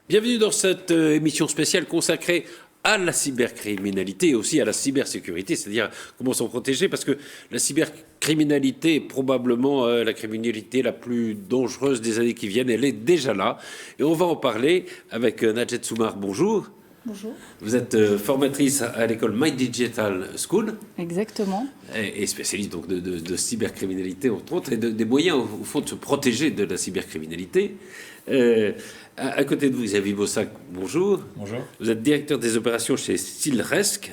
Bienvenue dans cette émission spéciale consacrée à la cybercriminalité et aussi à la cybersécurité, c'est-à-dire comment s'en protéger, parce que la cybercriminalité est probablement la criminalité la plus dangereuse des années qui viennent. Elle est déjà là. Et on va en parler avec Najet Soumar. Bonjour. Bonjour. Vous êtes formatrice à l'école My Digital School. Exactement. Et spécialiste donc de cybercriminalité, entre autres, et des moyens, au fond, de se protéger de la cybercriminalité. À côté de vous, Xavier Bossac, bonjour. Bonjour. Vous êtes directeur des opérations chez Stilresq,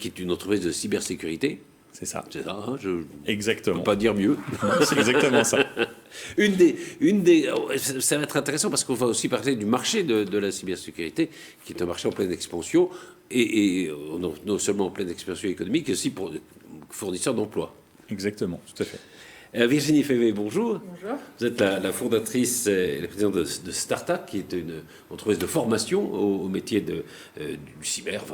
qui est une entreprise de cybersécurité. C'est ça. C'est ça, hein, Exactement. Je ne peux pas dire mieux. C'est exactement ça. Ça va être intéressant parce qu'on va aussi parler du marché de la cybersécurité, qui est un marché en pleine expansion, et non seulement en pleine expansion économique, mais aussi pour fournisseurs d'emplois. Exactement, tout à fait. Virginie Févé, bonjour. Bonjour. Vous êtes la fondatrice et la présidente de Startup, qui est une entreprise de formation au métier du cyber,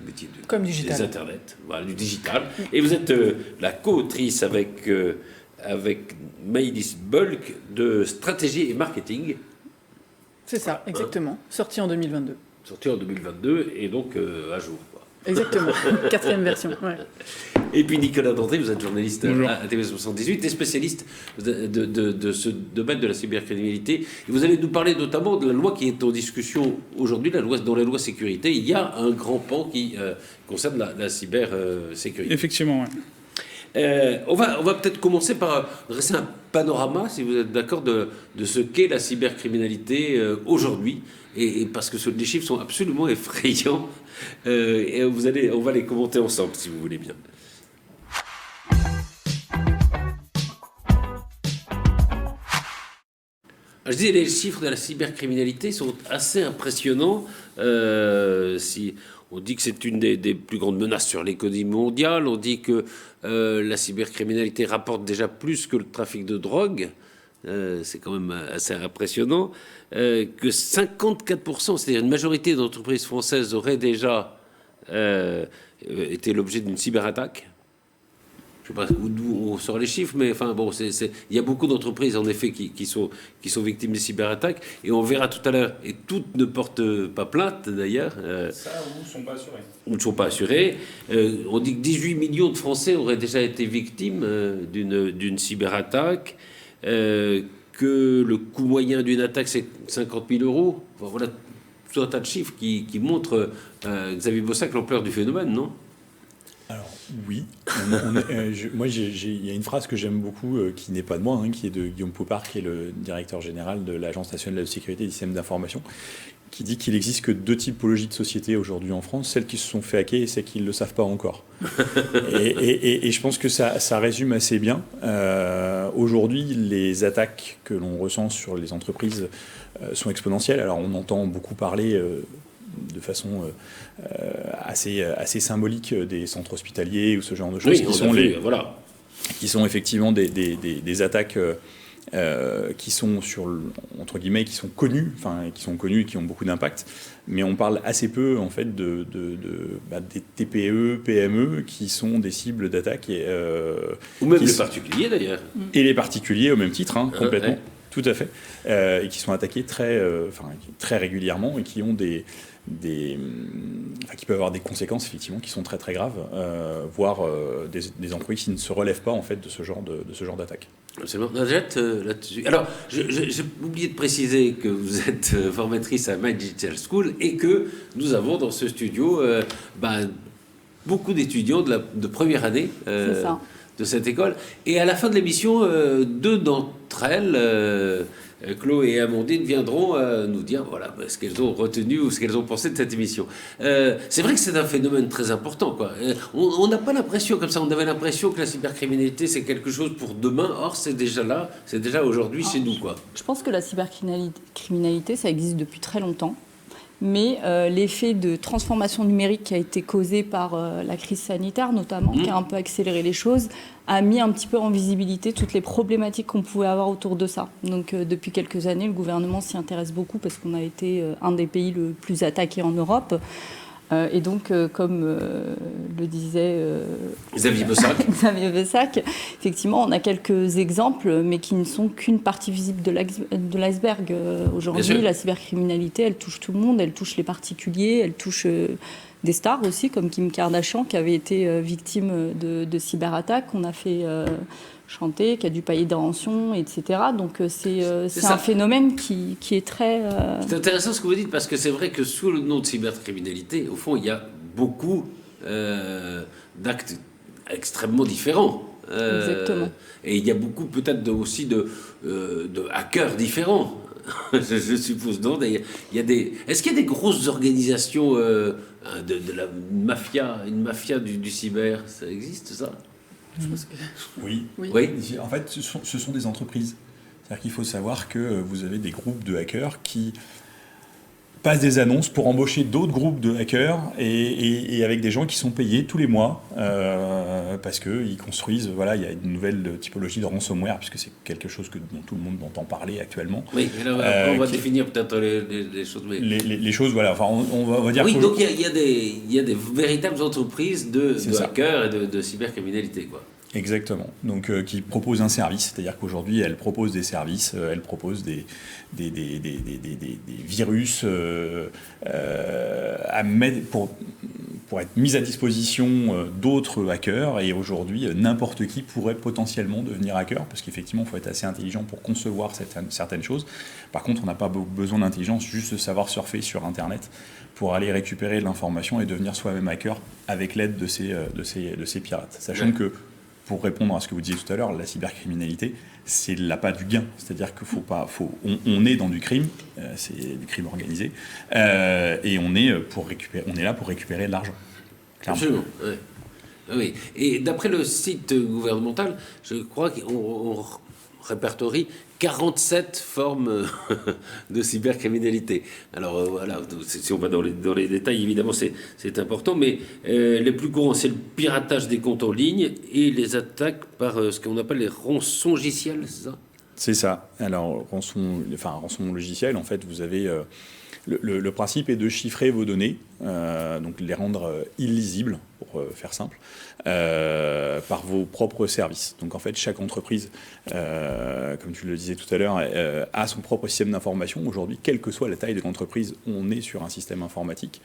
métier comme digital. Des Internet, voilà, du digital. Et vous êtes la co-autrice avec Maïlis Bulk de stratégie et marketing. C'est ça, exactement. Sorti en 2022. Sorti en 2022 et donc à jour. Quoi. Exactement, 4e version. Ouais. Et puis Nicolas Dantré, vous êtes journaliste Bonjour. à TV78 et spécialiste de ce domaine de la cybercriminalité. Et vous allez nous parler notamment de la loi qui est en discussion aujourd'hui, dans la loi sécurité. Il y a un grand pan qui concerne la cybersécurité. Effectivement, oui. On va peut-être commencer par dresser un panorama, si vous êtes d'accord, de ce qu'est la cybercriminalité aujourd'hui. Et parce que les chiffres sont absolument effrayants. Et on va les commenter ensemble, si vous voulez bien. Je disais, les chiffres de la cybercriminalité sont assez impressionnants. Si on dit que c'est une des plus grandes menaces sur l'économie mondiale, on dit que la cybercriminalité rapporte déjà plus que le trafic de drogue. C'est quand même assez impressionnant. Que 54%, c'est-à-dire une majorité d'entreprises françaises auraient déjà été l'objet d'une cyberattaque. Je ne sais pas d'où on sort les chiffres, mais enfin bon, il y a beaucoup d'entreprises en effet qui sont victimes des cyberattaques, et on verra tout à l'heure. Et toutes ne portent pas plainte d'ailleurs. Ça, ou ne sont pas assurés. Ou ne sont pas assurés. On dit que 18 millions de Français auraient déjà été victimes d'une cyberattaque, que le coût moyen d'une attaque c'est 50 000 euros. Enfin, voilà tout un tas de chiffres qui montrent, Xavier Bossac, l'ampleur du phénomène, non ? Alors, oui. Il y a une phrase que j'aime beaucoup, qui n'est pas de moi, qui est de Guillaume Poupard, qui est le directeur général de l'Agence nationale de sécurité des systèmes d'information, qui dit qu'il existe que deux typologies de sociétés aujourd'hui en France, celles qui se sont fait hacker et celles qui ne le savent pas encore. et je pense que ça résume assez bien. Aujourd'hui, les attaques que l'on ressent sur les entreprises sont exponentielles. Alors, on entend beaucoup parler de façon assez symbolique des centres hospitaliers ou ce genre de choses, qui sont effectivement des attaques qui sont entre guillemets, qui sont connues et qui ont beaucoup d'impact, mais on parle assez peu en fait des TPE, PME qui sont des cibles d'attaque ou même les particuliers d'ailleurs. Et les particuliers au même titre, complètement. Ouais. Tout à fait, et qui sont attaqués très régulièrement et qui ont qui peuvent avoir des conséquences effectivement qui sont très très graves, voire des employés qui ne se relèvent pas en fait de ce genre d'attaque. C'est bon, Najet, là-dessus. Alors, j'ai oublié de préciser que vous êtes formatrice à My Digital School et que nous avons dans ce studio beaucoup d'étudiants de première année de cette école. Et à la fin de l'émission, deux d'entre elles, Chloé et Amandine, viendront nous dire ce qu'elles ont retenu ou ce qu'elles ont pensé de cette émission. C'est vrai que c'est un phénomène très important, quoi. On n'a pas l'impression comme ça, on avait l'impression que la cybercriminalité c'est quelque chose pour demain, or c'est déjà là, c'est déjà aujourd'hui chez nous, quoi. Je pense que la cybercriminalité, ça existe depuis très longtemps. Mais l'effet de transformation numérique qui a été causé par la crise sanitaire notamment, qui a un peu accéléré les choses, a mis un petit peu en visibilité toutes les problématiques qu'on pouvait avoir autour de ça. Donc depuis quelques années, le gouvernement s'y intéresse beaucoup parce qu'on a été un des pays le plus attaqué en Europe. Et donc, comme le disait Xavier Bessac, effectivement, on a quelques exemples, mais qui ne sont qu'une partie visible de l'iceberg. Aujourd'hui, la cybercriminalité, elle touche tout le monde, elle touche les particuliers, elle touche des stars aussi, comme Kim Kardashian, qui avait été victime de cyberattaques. On a fait chanter, qui a dû payer des rançons, etc. Donc c'est un phénomène qui est très... C'est intéressant ce que vous dites, parce que c'est vrai que sous le nom de cybercriminalité, au fond, il y a beaucoup d'actes extrêmement différents. Exactement. Et il y a beaucoup peut-être aussi de hackers différents. Je suppose. Non, il y a des... Est-ce qu'il y a des grosses organisations de la mafia, une mafia du cyber? Ça existe, ça? Je pense que... Oui. En fait, ce sont des entreprises. C'est-à-dire qu'il faut savoir que vous avez des groupes de hackers qui passent des annonces pour embaucher d'autres groupes de hackers et avec des gens qui sont payés tous les mois parce qu'ils construisent, voilà, il y a une nouvelle typologie de ransomware puisque c'est quelque chose dont tout le monde entend parler actuellement. Oui, et là, on va définir peut-être les choses. Mais... Les choses, voilà, enfin on va dire... Oui, donc il y a des véritables entreprises de hackers et de cybercriminalité, quoi. Exactement. Donc, qui propose un service, c'est-à-dire qu'aujourd'hui, elle propose des services, elle propose des virus à mettre pour être mis à disposition d'autres hackers. Et aujourd'hui, n'importe qui pourrait potentiellement devenir hacker, parce qu'effectivement, il faut être assez intelligent pour concevoir certaines choses. Par contre, on n'a pas besoin d'intelligence, juste de savoir surfer sur Internet pour aller récupérer de l'information et devenir soi-même hacker avec l'aide de ces pirates. Sachant que pour répondre à ce que vous disiez tout à l'heure, la cybercriminalité, c'est l'appât du gain. C'est-à-dire on est dans du crime, c'est du crime organisé, et on est là pour récupérer de l'argent. Clairement. Absolument. Ouais. Oui. Et d'après le site gouvernemental, je crois qu'on répertorie 47 formes de cybercriminalité. Alors voilà, si on va dans les détails, évidemment, c'est important, mais les plus courants, c'est le piratage des comptes en ligne et les attaques par ce qu'on appelle les rançongiciels, c'est ça? C'est ça. Alors, rançon logiciel, en fait, vous avez... Le principe est de chiffrer vos données, donc les rendre illisibles, pour faire simple, par vos propres services. Donc en fait, chaque entreprise, comme tu le disais tout à l'heure, a son propre système d'information. Aujourd'hui, quelle que soit la taille de l'entreprise, on est sur un système informatique.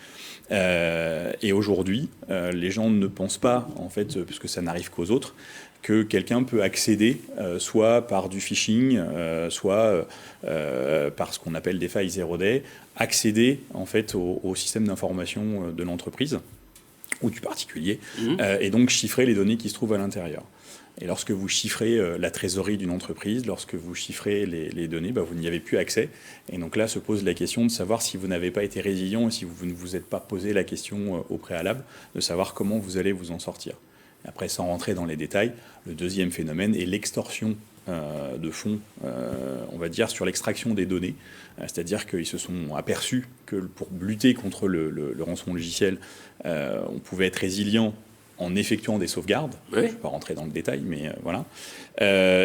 Et aujourd'hui, les gens ne pensent pas, en fait, puisque ça n'arrive qu'aux autres, que quelqu'un peut accéder soit par du phishing, soit par ce qu'on appelle des failles zero day, accéder en fait au système d'information de l'entreprise ou du particulier, et donc chiffrer les données qui se trouvent à l'intérieur. Et lorsque vous chiffrez la trésorerie d'une entreprise, lorsque vous chiffrez les données, vous n'y avez plus accès. Et donc là se pose la question de savoir si vous n'avez pas été résilient et si vous ne vous êtes pas posé la question au préalable, de savoir comment vous allez vous en sortir. Après, sans rentrer dans les détails, le deuxième phénomène est l'extorsion de fonds, on va dire, sur l'extraction des données. C'est-à-dire qu'ils se sont aperçus que pour lutter contre le rançon logiciel, on pouvait être résilient en effectuant des sauvegardes. Oui. Je ne vais pas rentrer dans le détail, mais voilà.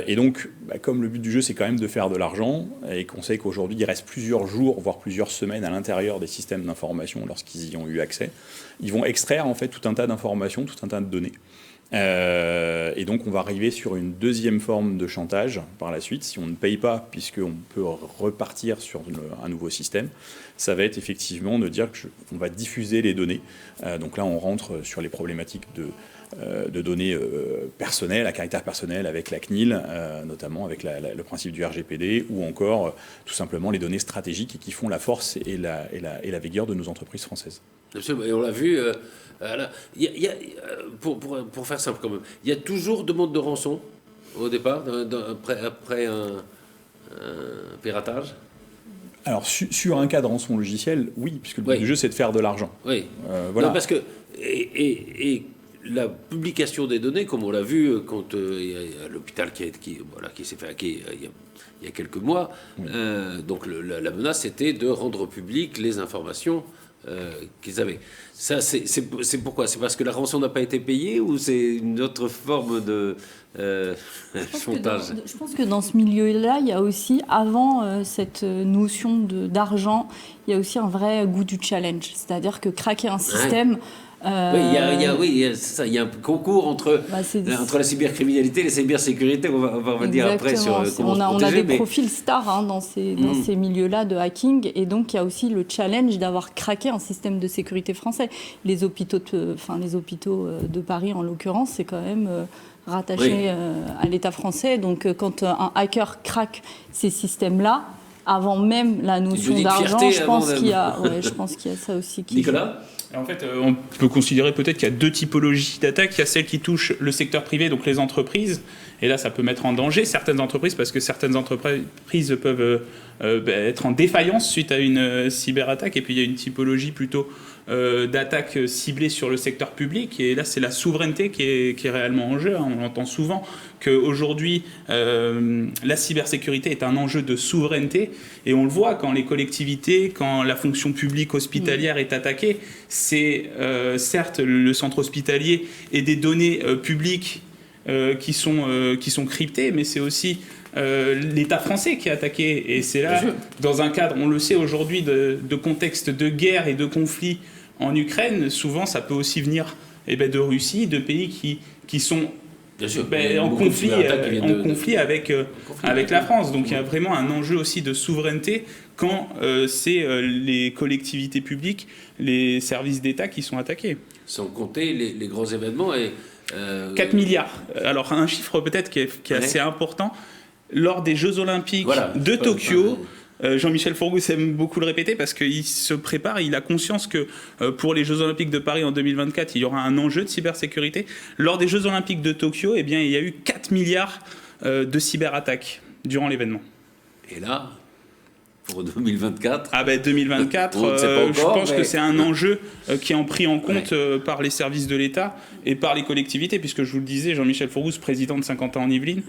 Et donc, comme le but du jeu, c'est quand même de faire de l'argent, et qu'on sait qu'aujourd'hui, il reste plusieurs jours, voire plusieurs semaines à l'intérieur des systèmes d'information lorsqu'ils y ont eu accès, ils vont extraire en fait tout un tas d'informations, tout un tas de données. Et donc on va arriver sur une deuxième forme de chantage par la suite. Si on ne paye pas, puisqu'on peut repartir sur un nouveau système, ça va être effectivement de dire qu'on va diffuser les données. Donc là on rentre sur les problématiques de données personnelles, à caractère personnel avec la CNIL, notamment avec le principe du RGPD, ou encore tout simplement les données stratégiques qui font la force et la vigueur de nos entreprises françaises. Absolument. Et on l'a vu, pour faire simple quand même, il y a toujours demande de rançon au départ, après un piratage. Alors sur un cas de rançon logiciel, oui, puisque le but du jeu c'est de faire de l'argent. Oui. Voilà. Non, parce que et la publication des données, comme on l'a vu quand il y a l'hôpital qui s'est fait hacker il y a quelques mois, donc la menace c'était de rendre publiques les informations qu'ils avaient. Ça, c'est pourquoi? C'est parce que la rançon n'a pas été payée ou c'est une autre forme de chantage? Je pense que dans ce milieu-là, il y a aussi, avant cette notion d'argent, il y a aussi un vrai goût du challenge. C'est-à-dire que craquer un système... Oui, c'est ça. Il y a un concours entre la cybercriminalité et la cybersécurité. On va dire après sur comment se protéger. On a des profils stars dans ces milieux-là de hacking. Et donc, il y a aussi le challenge d'avoir craqué un système de sécurité français. Les hôpitaux de Paris, en l'occurrence, c'est quand même... rattaché à l'État français. Donc, quand un hacker craque ces systèmes-là, avant même la notion d'argent, je pense qu'il y a ça aussi. Nicolas ? En fait, on peut considérer peut-être qu'il y a deux typologies d'attaques. Il y a celles qui touchent le secteur privé, donc les entreprises. Et là, ça peut mettre en danger certaines entreprises parce que certaines entreprises peuvent être en défaillance suite à une cyberattaque. Et puis, il y a une typologie plutôt d'attaques ciblées sur le secteur public. Et là, c'est la souveraineté qui est réellement en jeu. On entend souvent qu'aujourd'hui, la cybersécurité est un enjeu de souveraineté. Et on le voit quand les collectivités, quand la fonction publique hospitalière est attaquée, c'est certes le centre hospitalier et des données publiques qui sont cryptées, mais c'est aussi l'État français qui est attaqué. Et c'est là, dans un cadre, on le sait aujourd'hui, de contexte de guerre et de conflit en Ukraine, souvent ça peut aussi venir de Russie, de pays qui sont en conflit avec la France. Donc il y a vraiment un enjeu aussi de souveraineté quand c'est les collectivités publiques, les services d'État qui sont attaqués. Sans compter les grands événements. 4 milliards. Alors un chiffre peut-être qui est assez important. Lors des Jeux Olympiques de Tokyo, Jean-Michel Fourgousse aime beaucoup le répéter parce qu'il se prépare, il a conscience que pour les Jeux Olympiques de Paris en 2024, il y aura un enjeu de cybersécurité. Lors des Jeux Olympiques de Tokyo, il y a eu 4 milliards de cyberattaques durant l'événement. Et là, pour 2024 2024, je pense que c'est un enjeu qui est pris en compte par les services de l'État et par les collectivités, puisque je vous le disais, Jean-Michel Fourgousse, président de 50 ans en Yvelines,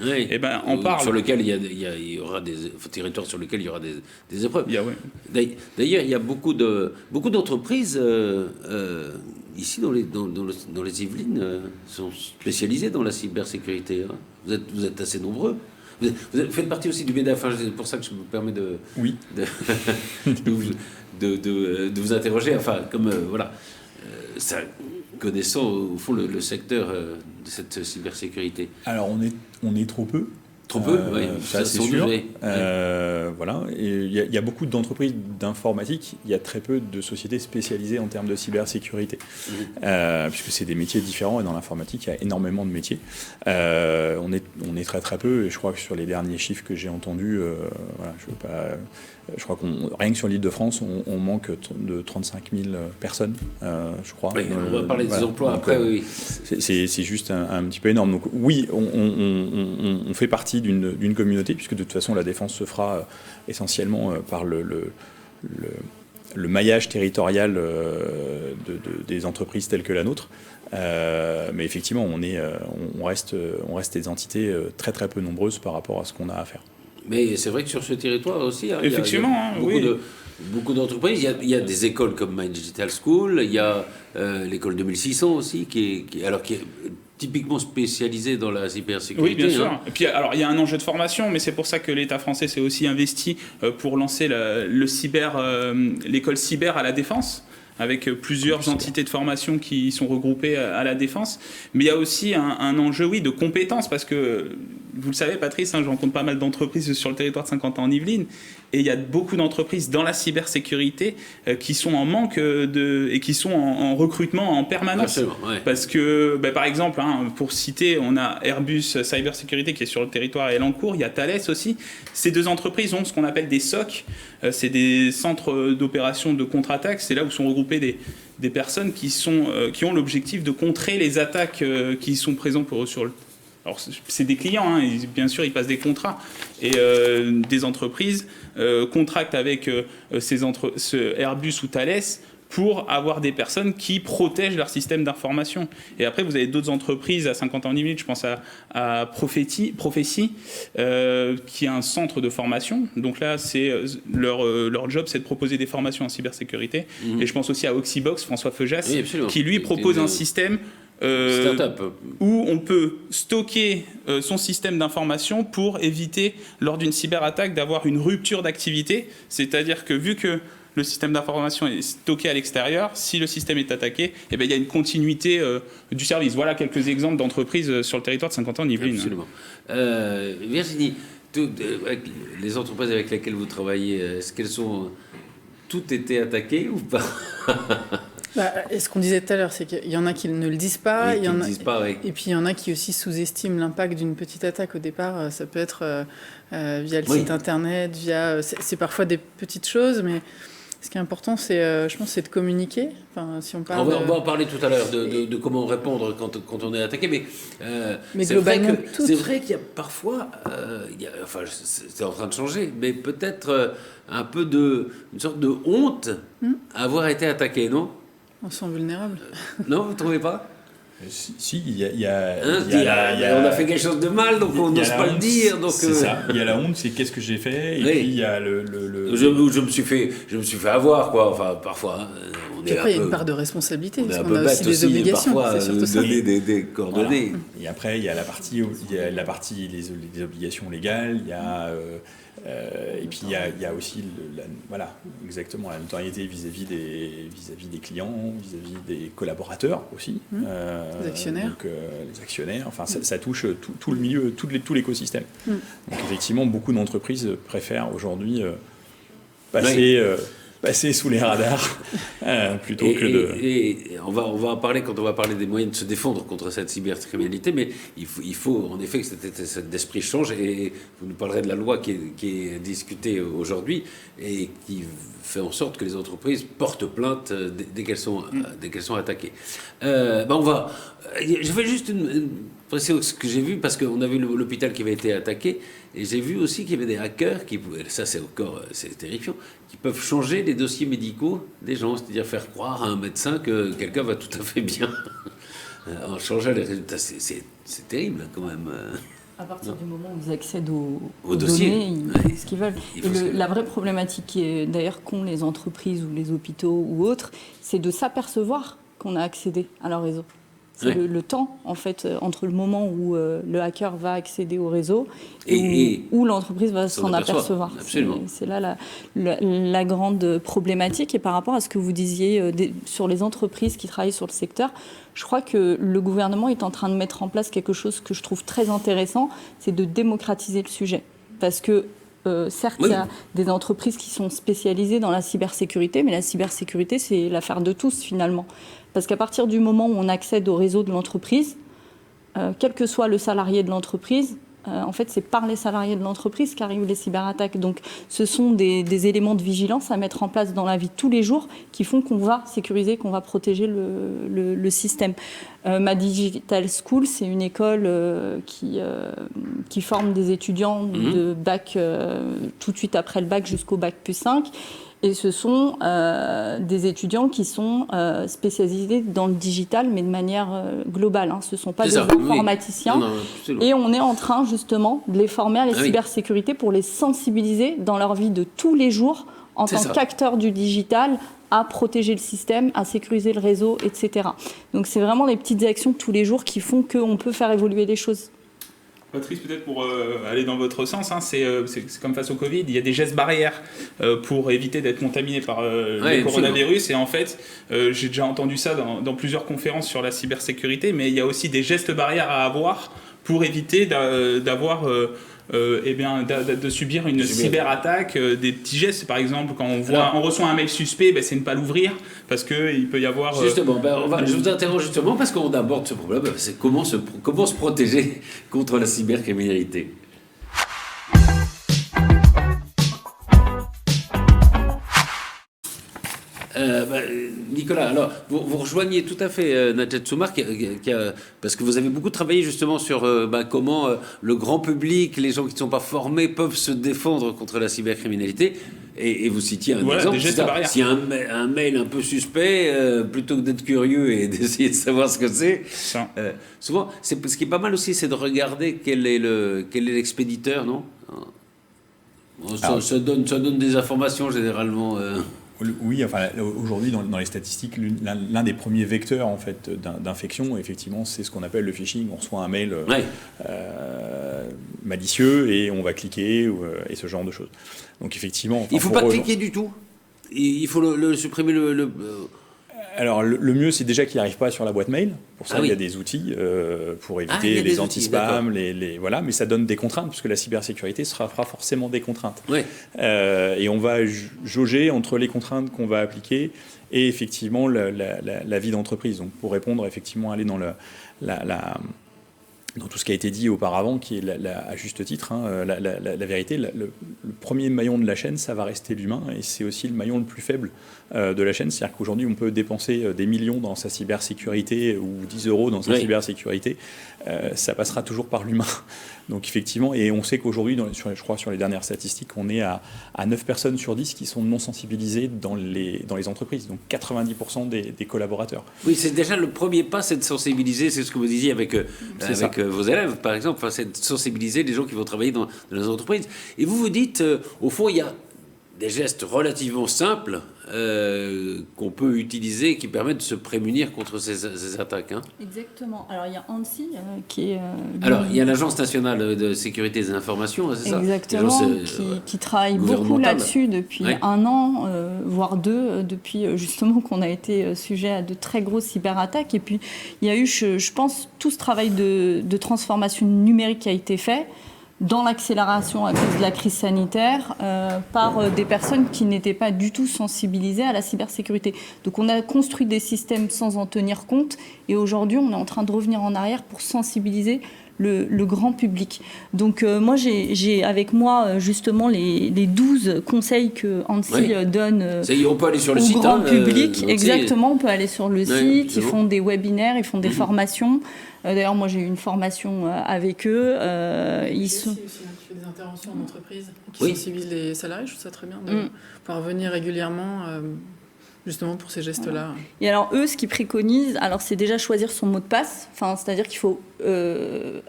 on parle. Sur lequel il y aura des territoires sur lesquels il y aura des épreuves. D'ailleurs, il y a beaucoup d'entreprises ici dans les Yvelines sont spécialisées dans la cybersécurité. Hein. Vous êtes assez nombreux. Vous faites partie aussi du MEDEF, c'est pour ça que je me permets de vous interroger. Enfin, comme connaissant au fond le secteur de cette cybersécurité. Alors, on est trop peu. Trop peu, oui. Ça, c'est sûr. Voilà. Il y a beaucoup d'entreprises d'informatique. Il y a très peu de sociétés spécialisées en termes de cybersécururité. Puisque c'est des métiers différents. Et dans l'informatique, il y a énormément de métiers. On est très très peu. Et je crois que sur les derniers chiffres que j'ai entendus, je crois rien que sur l'Île-de-France, on manque de 35 000 personnes, je crois. Oui, on va parler des emplois après, oui. C'est juste un petit peu énorme. Donc oui, on fait partie d'une communauté, puisque de toute façon la défense se fera essentiellement par le maillage territorial des entreprises telles que la nôtre. Mais effectivement, on reste des entités très très peu nombreuses par rapport à ce qu'on a à faire. Mais c'est vrai que sur ce territoire aussi, effectivement, il y a beaucoup d'entreprises. Il y a des écoles comme My Digital School, il y a l'école 2600 aussi, qui est typiquement spécialisée dans la cybersécurité. Oui, bien sûr. Et puis, alors, il y a un enjeu de formation, mais c'est pour ça que l'État français s'est aussi investi pour lancer l'école cyber à la Défense, avec plusieurs entités de formation qui sont regroupées à la Défense. Mais il y a aussi un enjeu, de compétences, parce que, vous le savez, Patrice, je rencontre pas mal d'entreprises sur le territoire de 50 ans en Yvelines, et il y a beaucoup d'entreprises dans la cybersécurité qui sont en manque et qui sont en recrutement en permanence. Parce que, par exemple, pour citer, on a Airbus Cybersécurité qui est sur le territoire à Elancourt, il y a Thales aussi. Ces deux entreprises ont ce qu'on appelle des SOC, c'est des centres d'opération de contre-attaque, c'est là où sont regroupées des personnes qui ont l'objectif de contrer les attaques qui sont présentes sur le. Alors, c'est des clients, bien sûr, ils passent des contrats. Et des entreprises contractent avec ce Airbus ou Thales pour avoir des personnes qui protègent leur système d'information. Et après, vous avez d'autres entreprises à 50 ans limite, je pense à Prophétie, qui est un centre de formation. Donc là, leur job, c'est de proposer des formations en cybersécurité. Et je pense aussi à Oxybox, François Feujas, qui lui propose un système où on peut stocker son système d'information pour éviter, lors d'une cyberattaque, d'avoir une rupture d'activité. C'est-à-dire que vu que le système d'information est stocké à l'extérieur, si le système est attaqué, il y a une continuité du service. Voilà quelques exemples d'entreprises sur le territoire de 50 ans Yvelines. Absolument. Virginie, les entreprises avec lesquelles vous travaillez, est-ce qu'elles sont toutes été attaquées ou pas? Ce qu'on disait tout à l'heure, c'est qu'il y en a qui ne le disent pas, Oui, et puis il y en a qui aussi sous-estiment l'impact d'une petite attaque au départ. Ça peut être via le site internet, c'est parfois des petites choses, mais ce qui est important, je pense, c'est de communiquer. Enfin, si on parle on va en parler tout à l'heure de comment répondre quand on est attaqué, mais globalement, c'est vrai qu'il y a parfois, c'est en train de changer, mais peut-être un peu une sorte de honte à avoir été attaqué, non? On se sent vulnérable. Non, vous ne trouvez pas? Si, il y a, on a fait quelque chose de mal, donc on n'ose pas le dire. C'est ça. Il y a la honte, c'est qu'est-ce que j'ai fait, et puis il y a Je me suis fait avoir, quoi. Enfin, parfois. Après, il y a une part de responsabilité, parce qu'on a aussi des obligations. Parfois, c'est surtout ça. Donner des coordonnées. Voilà. Et après, il y a la partie les obligations légales, et puis il y a aussi exactement la notoriété vis-à-vis des clients, vis-à-vis des collaborateurs aussi, les actionnaires. Donc, les actionnaires. Enfin, ça touche tout le milieu, tout l'écosystème. Donc effectivement, beaucoup d'entreprises préfèrent aujourd'hui passer sous les radars plutôt que de... Et on va en parler quand on va parler des moyens de se défendre contre cette cybercriminalité, mais il faut en effet que cet esprit change, et vous nous parlerez de la loi qui est discutée aujourd'hui et qui fait en sorte que les entreprises portent plainte dès qu'elles sont attaquées. Je vais juste préciser ce que j'ai vu, parce qu'on a vu l'hôpital qui avait été attaqué, et j'ai vu aussi qu'il y avait des hackers qui pouvaient, ça c'est terrifiant, qui peuvent changer les dossiers médicaux des gens, c'est-à-dire faire croire à un médecin que quelqu'un va tout à fait bien en changeant les résultats. C'est terrible quand même. À partir du moment où ils accèdent aux dossiers, données, ils font ce qu'ils veulent. La vraie problématique qui est d'ailleurs qu'ont les entreprises ou les hôpitaux ou autres, c'est de s'apercevoir qu'on a accédé à leur réseau. C'est le temps, en fait, entre le moment où le hacker va accéder au réseau et où l'entreprise va s'en apercevoir. Absolument. C'est là la grande problématique. Et par rapport à ce que vous disiez sur les entreprises qui travaillent sur le secteur, je crois que le gouvernement est en train de mettre en place quelque chose que je trouve très intéressant, c'est de démocratiser le sujet. Parce que certes, il y a des entreprises qui sont spécialisées dans la cybersécurité, mais la cybersécurité, c'est l'affaire de tous, finalement. Parce qu'à partir du moment où on accède au réseau de l'entreprise, quel que soit le salarié de l'entreprise, en fait, c'est par les salariés de l'entreprise qu'arrivent les cyberattaques. Donc, ce sont des éléments de vigilance à mettre en place dans la vie de tous les jours qui font qu'on va sécuriser, qu'on va protéger le système. Ma Digital School, c'est une école qui forme des étudiants de bac tout de suite après le bac jusqu'au bac plus 5. Et ce sont des étudiants qui sont spécialisés dans le digital, mais de manière globale. Ce ne sont pas des informaticiens. Non, et on est en train, justement, de les former à la cybersécurité pour les sensibiliser dans leur vie de tous les jours, en tant qu'acteurs du digital, à protéger le système, à sécuriser le réseau, etc. Donc, c'est vraiment des petites actions de tous les jours qui font qu'on peut faire évoluer les choses. Patrice, peut-être pour aller dans votre sens, c'est comme face au Covid, il y a des gestes barrières pour éviter d'être contaminé par le coronavirus. Et en fait, j'ai déjà entendu ça dans plusieurs conférences sur la cybersécurité, mais il y a aussi des gestes barrières à avoir pour éviter d'avoir... de subir une cyberattaque, des petits gestes, par exemple, quand on reçoit un mail suspect, c'est ne pas l'ouvrir, parce qu'il peut y avoir... Justement, je vous interroge justement parce qu'on aborde ce problème, c'est comment se protéger contre la cybercriminalité. Nicolas, alors vous rejoignez tout à fait Najat Soumar, parce que vous avez beaucoup travaillé justement sur comment le grand public, les gens qui ne sont pas formés, peuvent se défendre contre la cybercriminalité. Et vous citiez un exemple, si un mail un peu suspect, plutôt que d'être curieux et d'essayer de savoir ce que c'est, souvent, ce qui est pas mal aussi, c'est de regarder quel est l'expéditeur, non? Ça donne des informations généralement. Oui, enfin aujourd'hui dans les statistiques, l'un des premiers vecteurs en fait d'infection, effectivement, c'est ce qu'on appelle le phishing. On reçoit un mail malicieux et on va cliquer et ce genre de choses. Donc effectivement, il ne faut pas cliquer du tout. Il faut le supprimer Alors, le mieux, c'est déjà qu'il n'arrive pas sur la boîte mail. Pour ça, il y a des outils pour éviter les anti-spam, voilà. Mais ça donne des contraintes, puisque la cybersécurité fera forcément des contraintes. Oui. Et on va jauger entre les contraintes qu'on va appliquer et effectivement la vie d'entreprise. Donc, pour répondre, effectivement, aller dans dans tout ce qui a été dit auparavant, qui est à juste titre, la vérité, le premier maillon de la chaîne, ça va rester l'humain, et c'est aussi le maillon le plus faible de la chaîne. C'est-à-dire qu'aujourd'hui, on peut dépenser des millions dans sa cybersécurité ou 10 € dans sa cybersécurité, ça passera toujours par l'humain. Donc effectivement, et on sait qu'aujourd'hui, je crois sur les dernières statistiques, on est à 9 personnes sur 10 qui sont non sensibilisées dans les entreprises, donc 90% des collaborateurs. Oui, c'est déjà le premier pas, c'est de sensibiliser, c'est ce que vous disiez avec vos élèves, par exemple, c'est de sensibiliser les gens qui vont travailler dans les entreprises. Et vous dites, au fond, il y a des gestes relativement simples qu'on peut utiliser et qui permettent de se prémunir contre ces attaques. Exactement. Alors, il y a ANSSI qui est... Alors, il y a l'Agence nationale de sécurité des informations, c'est ça? Exactement, qui travaille beaucoup là-dessus depuis 1 an, voire 2, depuis justement qu'on a été sujet à de très grosses cyberattaques. Et puis, il y a eu, je pense, tout ce travail de transformation numérique qui a été fait dans l'accélération à cause de la crise sanitaire par des personnes qui n'étaient pas du tout sensibilisées à la cybersécurité. Donc on a construit des systèmes sans en tenir compte et aujourd'hui on est en train de revenir en arrière pour sensibiliser le grand public. Donc moi j'ai avec moi justement les 12 conseils que ANSSI donne on peut aller sur le au site, grand public. Exactement, on peut aller sur le site, ils font des webinaires, ils font des formations. D'ailleurs, moi, j'ai eu une formation avec eux. Ils sont... qui fait des interventions en entreprise, qui sensibilisent les salariés. Je trouve ça très bien de pouvoir venir régulièrement, justement pour ces gestes-là. Et alors, eux, ce qu'ils préconisent, c'est déjà choisir son mot de passe. Enfin, c'est-à-dire qu'il faut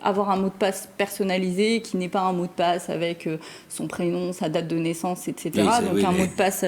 avoir un mot de passe personnalisé, qui n'est pas un mot de passe avec son prénom, sa date de naissance, etc. Donc, un mot de passe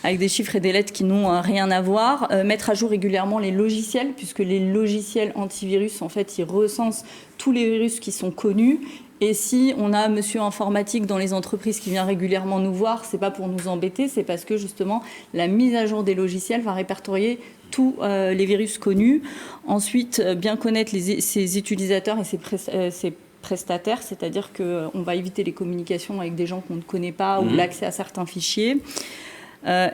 avec des chiffres et des lettres qui n'ont rien à voir. Mettre à jour régulièrement les logiciels, puisque les logiciels antivirus, en fait, ils recensent tous les virus qui sont connus. Et si on a monsieur informatique dans les entreprises qui vient régulièrement nous voir, c'est pas pour nous embêter, c'est parce que justement la mise à jour des logiciels va répertorier tous les virus connus. Ensuite, bien connaître ses utilisateurs et ses prestataires, c'est-à-dire qu'on va éviter les communications avec des gens qu'on ne connaît pas ou l'accès à certains fichiers.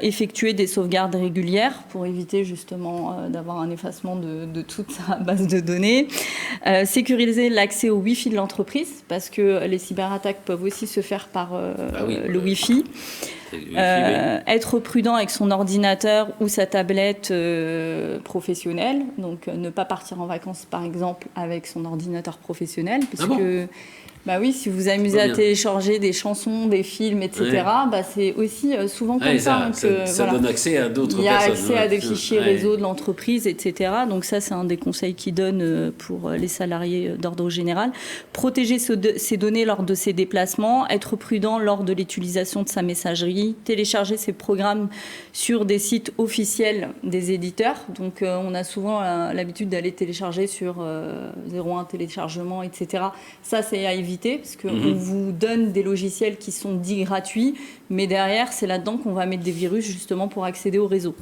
Effectuer des sauvegardes régulières pour éviter justement d'avoir un effacement de toute sa base de données. Sécuriser l'accès au Wi-Fi de l'entreprise, parce que les cyberattaques peuvent aussi se faire par le Wi-Fi. Être prudent avec son ordinateur ou sa tablette professionnelle, donc ne pas partir en vacances par exemple avec son ordinateur professionnel, puisque si vous amusez à télécharger des chansons, des films, etc., c'est aussi souvent comme ça. Ça donne accès à d'autres personnes. Il y a accès à des fichiers réseau de l'entreprise, etc. Donc ça, c'est un des conseils qu'ils donnent pour les salariés d'ordre général. Protéger ses données lors de ses déplacements, être prudent lors de l'utilisation de sa messagerie, télécharger ses programmes sur des sites officiels des éditeurs. Donc on a souvent l'habitude d'aller télécharger sur 01 téléchargement, etc. Ça, c'est à éviter, parce qu'on vous donne des logiciels qui sont dits gratuits, mais derrière, c'est là-dedans qu'on va mettre des virus justement pour accéder au réseau.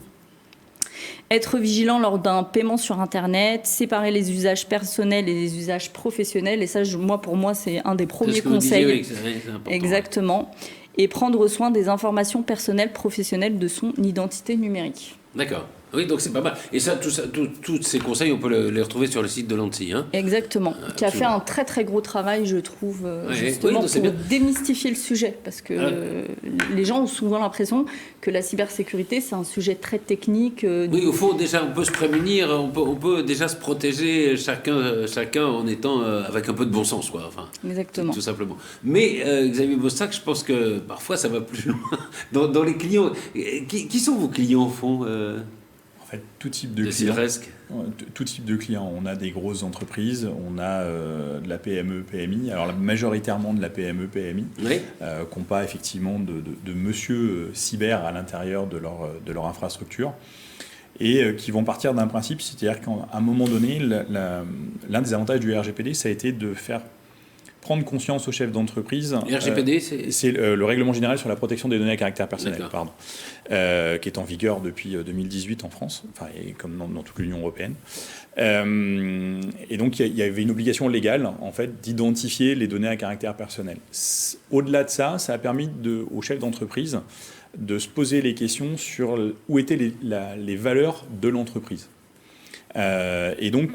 Être vigilant lors d'un paiement sur Internet, séparer les usages personnels et les usages professionnels, et ça, pour moi, c'est un des premiers conseils. C'est important. Exactement. Et prendre soin des informations personnelles professionnelles de son identité numérique. D'accord. Oui, donc c'est pas mal. Et ça, tous ces conseils, on peut les retrouver sur le site de l'ANSSI. Hein. Exactement. Qui a fait un très très gros travail, je trouve, justement oui, pour démystifier le sujet. Parce que les gens ont souvent l'impression que la cybersécurité, c'est un sujet très technique. Oui, au fond, déjà, on peut se prémunir, on peut déjà se protéger chacun en étant avec un peu de bon sens, quoi. Enfin, exactement. Tout simplement. Mais Xavier Bossac, je pense que parfois ça va plus loin. Dans les clients, qui sont vos clients au fond En fait, tout type de clients. Tout type de clients. On a des grosses entreprises, on a de la PME, PMI, alors majoritairement de la PME, PMI, oui. qui n'ont pas effectivement de monsieur cyber à l'intérieur de leur infrastructure, et qui vont partir d'un principe, c'est-à-dire qu'à un moment donné, l'un des avantages du RGPD, ça a été de faire prendre conscience aux chefs d'entreprise. Le RGPD, c'est le règlement général sur la protection des données à caractère personnel, qui est en vigueur depuis 2018 en France, enfin, et comme dans toute l'Union européenne. Et donc, il y avait une obligation légale, en fait, d'identifier les données à caractère personnel. Au-delà de ça, ça a permis aux chefs d'entreprise de se poser les questions sur où étaient les valeurs de l'entreprise. Et donc,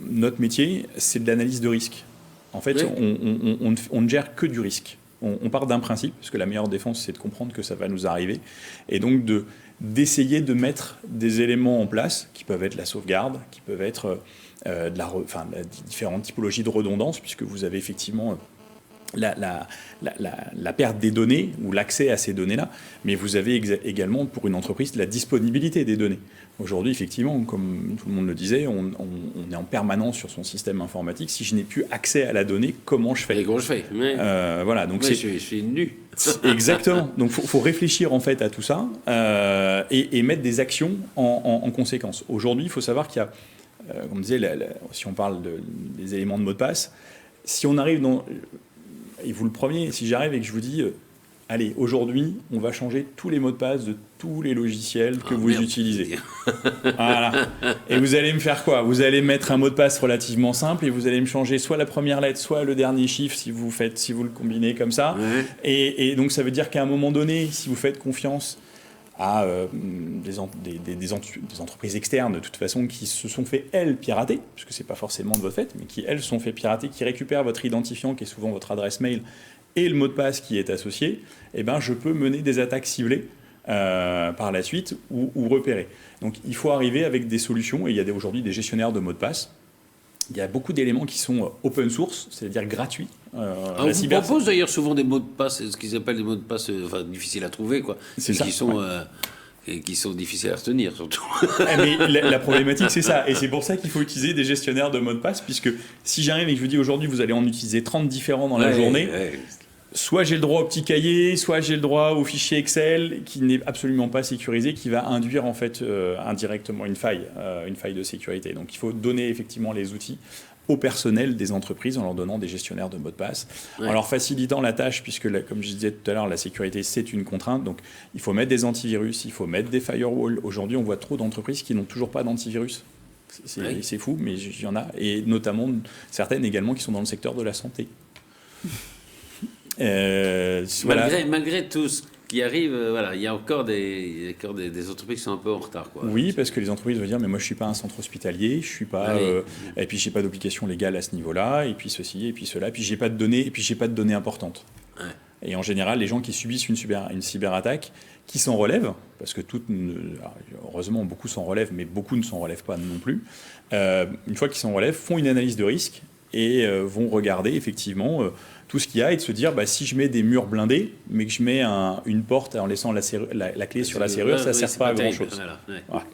notre métier, c'est de l'analyse de risque. En fait, oui. on ne gère que du risque. On part d'un principe, parce que la meilleure défense, c'est de comprendre que ça va nous arriver, et donc d'essayer de mettre des éléments en place, qui peuvent être la sauvegarde, qui peuvent être différentes typologies de redondance, puisque vous avez effectivement la perte des données, ou l'accès à ces données-là, mais vous avez également, pour une entreprise, la disponibilité des données. Aujourd'hui, effectivement, comme tout le monde le disait, on est en permanence sur son système informatique. Si je n'ai plus accès à la donnée, comment je fais ? Et comment je fais ? Voilà, donc je suis nu. Exactement. Donc, faut réfléchir en fait à tout ça et mettre des actions en conséquence. Aujourd'hui, il faut savoir qu'il y a, comme on disait, si on parle des éléments de mot de passe, si on arrive dans... Et vous le premier, si j'arrive et que je vous dis, allez, aujourd'hui, on va changer tous les mots de passe de tous les logiciels que vous utilisez. Voilà. Et vous allez me faire quoi ? Vous allez mettre un mot de passe relativement simple et vous allez me changer soit la première lettre, soit le dernier chiffre si vous le combinez comme ça. Ouais. Et donc, ça veut dire qu'à un moment donné, si vous faites confiance à des entreprises externes, de toute façon, qui se sont fait, elles, pirater, parce que ce n'est pas forcément de votre fait, mais qui, elles, se sont fait pirater, qui récupèrent votre identifiant, qui est souvent votre adresse mail, et le mot de passe qui est associé, eh ben, je peux mener des attaques ciblées par la suite ou repérer. Donc, il faut arriver avec des solutions, et il y a aujourd'hui des gestionnaires de mots de passe. Il y a beaucoup d'éléments qui sont open source, c'est-à-dire gratuits. On vous propose d'ailleurs souvent des mots de passe, ce qu'ils appellent des mots de passe difficiles à trouver, quoi. C'est ça. Qui sont difficiles à retenir, surtout. Mais la problématique, c'est ça. Et c'est pour ça qu'il faut utiliser des gestionnaires de mots de passe, puisque si j'arrive et que je vous dis aujourd'hui, vous allez en utiliser 30 différents dans la journée, soit j'ai le droit au petit cahier, soit j'ai le droit au fichier Excel, qui n'est absolument pas sécurisé, qui va induire en fait indirectement une faille de sécurité. Donc il faut donner effectivement les outils au personnel des entreprises en leur donnant des gestionnaires de mots de passe, en leur facilitant la tâche, puisque comme je disais tout à l'heure, la sécurité c'est une contrainte, donc il faut mettre des antivirus, il faut mettre des firewalls. Aujourd'hui on voit trop d'entreprises qui n'ont toujours pas d'antivirus. C'est fou, mais il y en a, et notamment certaines également qui sont dans le secteur de la santé. Malgré tout ce qui arrive, il y a encore des entreprises qui sont un peu en retard, quoi. Oui, parce que les entreprises vont dire, mais moi je suis pas un centre hospitalier, je suis pas, et puis j'ai pas d'obligation légale à ce niveau-là, et puis ceci, et puis cela, et puis j'ai pas de données, importantes. Ouais. Et en général, les gens qui subissent une cyberattaque, qui s'en relèvent, parce que heureusement beaucoup s'en relèvent, mais beaucoup ne s'en relèvent pas non plus. Une fois qu'ils s'en relèvent, font une analyse de risque et vont regarder effectivement tout ce qu'il y a et de se dire, si je mets des murs blindés, mais que je mets une porte en laissant la clé sur la serrure, ça ne sert pas à grand-chose. Voilà.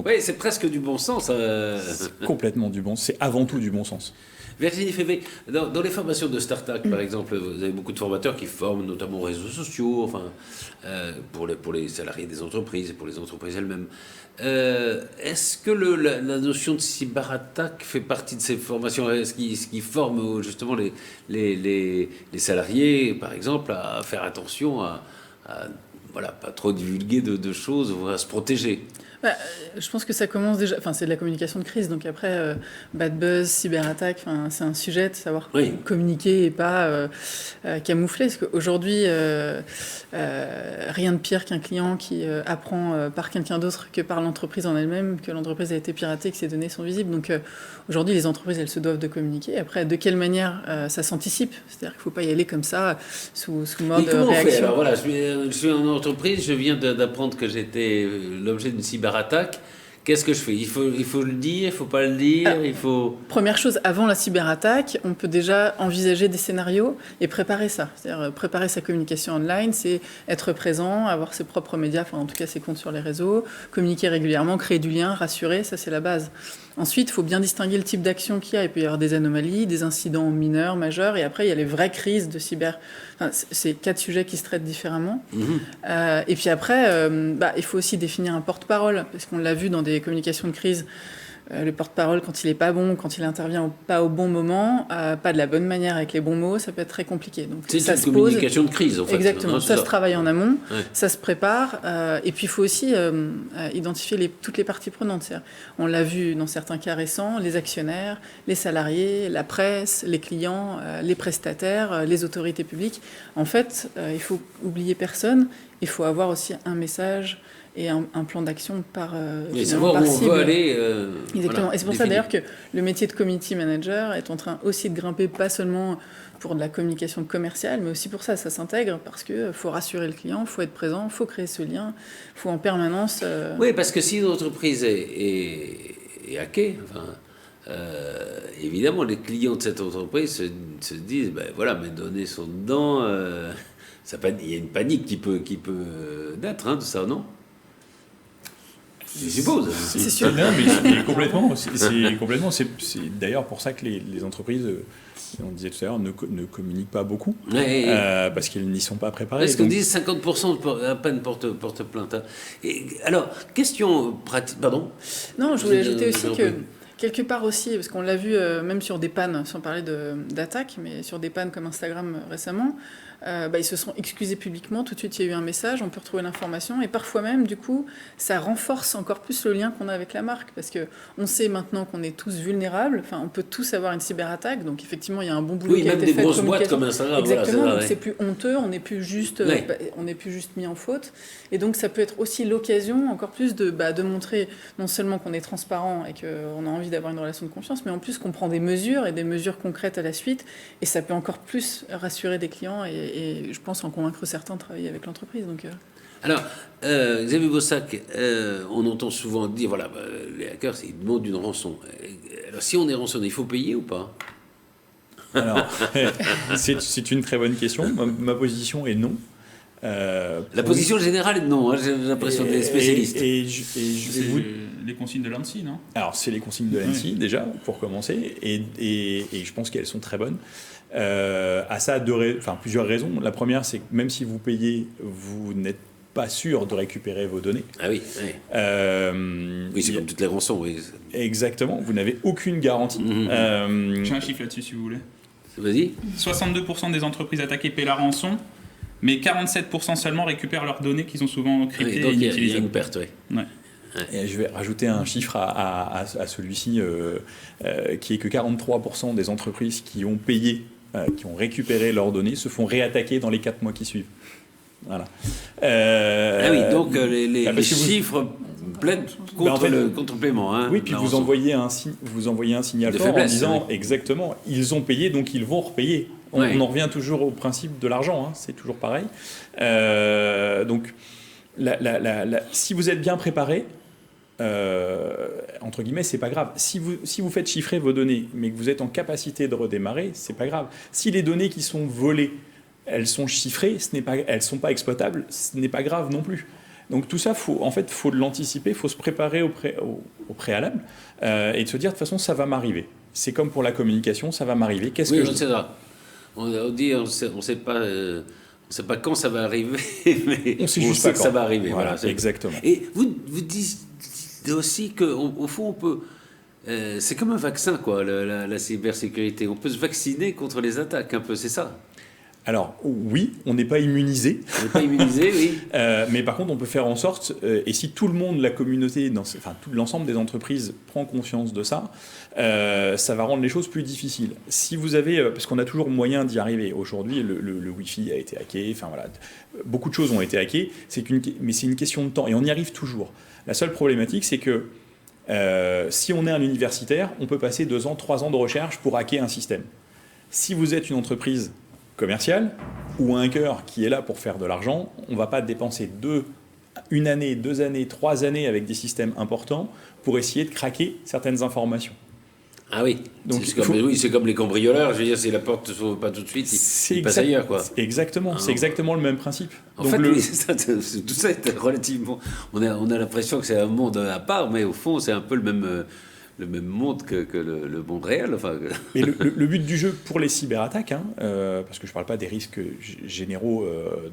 Oui, c'est presque du bon sens. C'est complètement du bon sens. C'est avant tout du bon sens. Virginie Févé, dans les formations de Startac, par exemple, vous avez beaucoup de formateurs qui forment notamment aux réseaux sociaux, pour les salariés des entreprises et pour les entreprises elles-mêmes. Est-ce que la notion de cyberattaque fait partie de ces formations ? Est-ce qu'ils forment justement les salariés, par exemple, à faire attention à pas trop divulguer de choses, à se protéger ? Je pense que ça commence déjà. Enfin, c'est de la communication de crise. Donc après, bad buzz, cyberattaque, c'est un sujet de savoir communiquer et pas camoufler. Parce qu'aujourd'hui, rien de pire qu'un client qui apprend par quelqu'un d'autre que par l'entreprise en elle-même que l'entreprise a été piratée, que ses données sont visibles. Donc aujourd'hui, les entreprises, elles se doivent de communiquer. Après, de quelle manière ça s'anticipe? C'est-à-dire qu'il ne faut pas y aller comme ça, sous mode réaction. Alors voilà, je suis en entreprise, je viens d'apprendre que j'étais l'objet d'une cyberattaque. Qu'est-ce que je fais? Il faut le dire, il faut pas le dire, il faut... Première chose, avant la cyberattaque, on peut déjà envisager des scénarios et préparer ça. C'est-à-dire préparer sa communication online, c'est être présent, avoir ses propres médias, enfin en tout cas ses comptes sur les réseaux, communiquer régulièrement, créer du lien, rassurer, ça c'est la base. Ensuite, il faut bien distinguer le type d'action qu'il y a. Il peut y avoir des anomalies, des incidents mineurs, majeurs, et après il y a les vraies crises de cyber. Enfin, c'est 4 sujets qui se traitent différemment. Et puis après, il faut aussi définir un porte-parole, parce qu'on l'a vu dans des communications de crise. Le porte-parole, quand il n'est pas bon, quand il intervient pas au bon moment, pas de la bonne manière avec les bons mots, ça peut être très compliqué. Donc, c'est ça une communication de crise, en fait. Exactement. Ça se travaille en amont, ça se prépare. Et puis, il faut aussi identifier toutes les parties prenantes. C'est-à-dire, on l'a vu dans certains cas récents, les actionnaires, les salariés, la presse, les clients, les prestataires, les autorités publiques. En fait, il faut oublier personne. Il faut avoir aussi un message et un plan d'action par savoir où on cible. veut aller. Exactement. Voilà, et c'est pour ça d'ailleurs que le métier de community manager est en train aussi de grimper, pas seulement pour de la communication commerciale, mais aussi pour ça s'intègre, parce qu'il faut rassurer le client, il faut être présent, il faut créer ce lien, il faut en permanence... Oui, parce que si une entreprise est hackée, évidemment, les clients de cette entreprise se disent, voilà, mes données sont dedans, il y a une panique qui peut naître de ça, non? Je suppose. C'est sûr. Non, mais complètement. C'est d'ailleurs pour ça que les entreprises, on disait tout à l'heure, ne communiquent pas beaucoup, parce qu'elles n'y sont pas préparées. Est-ce qu'on dit 50% à peine porte plainte? Et alors, question pratique, pardon? Non, je voulais ajouter aussi que quelque part aussi, parce qu'on l'a vu même sur des pannes, sans parler d'attaques, mais sur des pannes comme Instagram récemment, ils se sont excusés publiquement, tout de suite il y a eu un message, on peut retrouver l'information, et parfois même, du coup, ça renforce encore plus le lien qu'on a avec la marque, parce qu'on sait maintenant qu'on est tous vulnérables, on peut tous avoir une cyberattaque, donc effectivement il y a un bon boulot qui a été fait. Oui, même des grosses boîtes comme Instagram. Exactement, voilà, donc c'est plus honteux, on n'est plus juste mis en faute, et donc ça peut être aussi l'occasion encore plus de montrer non seulement qu'on est transparent et qu'on a envie d'avoir une relation de confiance, mais en plus qu'on prend des mesures et des mesures concrètes à la suite, et ça peut encore plus rassurer des clients et je pense en convaincre certains de travailler avec l'entreprise. Donc, Alors, Xavier Bossac, on entend souvent dire, les hackers, ils demandent une rançon. Alors, si on est rançonné, il faut payer ou pas? Alors, c'est une très bonne question. Ma position est non. La position générale est non, j'ai l'impression des spécialistes. Les consignes de l'ANSSI, non? Alors, c'est les consignes de l'ANSSI, déjà, pour commencer, et je pense qu'elles sont très bonnes. À ça, plusieurs raisons. La première, c'est que même si vous payez, vous n'êtes pas sûr de récupérer vos données. Ah oui, oui. C'est comme toutes les rançons, oui. Exactement, vous n'avez aucune garantie. J'ai un chiffre là-dessus, si vous voulez. Vas-y. 62% des entreprises attaquées paient la rançon, mais 47% seulement récupèrent leurs données qu'ils ont souvent cryptées et inutilisables. Il y a une perte, oui. Ouais. Et je vais rajouter un chiffre à celui-ci, qui est que 43% des entreprises qui ont payé, qui ont récupéré leurs données, se font réattaquer dans les 4 mois qui suivent. Voilà. Donc les chiffres plaident contre le paiement. Hein, oui, puis vous envoyez un signal fort en disant exactement, ils ont payé, donc ils vont repayer. On en revient toujours au principe de l'argent, c'est toujours pareil. Donc, si vous êtes bien préparé, entre guillemets, c'est pas grave. Si vous faites chiffrer vos données, mais que vous êtes en capacité de redémarrer, c'est pas grave. Si les données qui sont volées, elles sont chiffrées, elles sont pas exploitables, ce n'est pas grave non plus. Donc tout ça, faut l'anticiper, faut se préparer au préalable et de se dire de toute façon ça va m'arriver. C'est comme pour la communication, ça va m'arriver. On dit, on sait pas. On ne sait pas quand ça va arriver, mais on sait juste pas que quand. Ça va arriver. Voilà, exactement. Et vous dites aussi qu'au fond, on peut. C'est comme un vaccin, quoi, la cybersécurité. On peut se vacciner contre les attaques, un peu, c'est ça? Alors oui, on n'est pas immunisé. On n'est pas immunisé, oui. Mais par contre, on peut faire en sorte, et si tout le monde, la communauté, tout l'ensemble des entreprises prend conscience de ça, ça va rendre les choses plus difficiles. Si vous avez, parce qu'on a toujours moyen d'y arriver. Aujourd'hui, le Wi-Fi a été hacké, enfin voilà, beaucoup de choses ont été hackées, mais c'est une question de temps, et on y arrive toujours. La seule problématique, c'est que si on est un universitaire, on peut passer 2 ans, 3 ans de recherche pour hacker un système. Si vous êtes une entreprise commercial ou un hacker qui est là pour faire de l'argent, on ne va pas dépenser 1 année, 2 années, 3 années avec des systèmes importants pour essayer de craquer certaines informations. Ah oui, donc c'est comme les cambrioleurs, je veux dire, si la porte ne s'ouvre pas tout de suite, ils passent ailleurs, quoi. Exactement, c'est exactement le même principe. En fait, oui, tout ça est relativement... On a l'impression que c'est un monde à part, mais au fond, c'est un peu le même monde que le monde réel. Enfin. Mais le but du jeu pour les cyberattaques, parce que je ne parle pas des risques généraux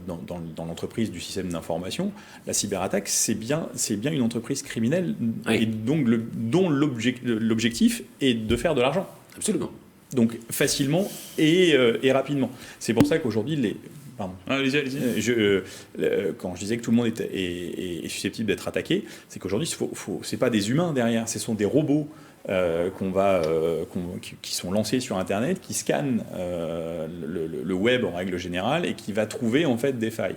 dans l'entreprise du système d'information, la cyberattaque, c'est bien une entreprise criminelle, oui. Et donc dont l'objectif est de faire de l'argent. Absolument. Donc facilement et rapidement. C'est pour ça qu'aujourd'hui, Pardon. Allez-y. Quand je disais que tout le monde est susceptible d'être attaqué, c'est qu'aujourd'hui, c'est pas des humains derrière, ce sont des robots qui sont lancés sur Internet, qui scannent le web en règle générale et qui va trouver en fait des failles.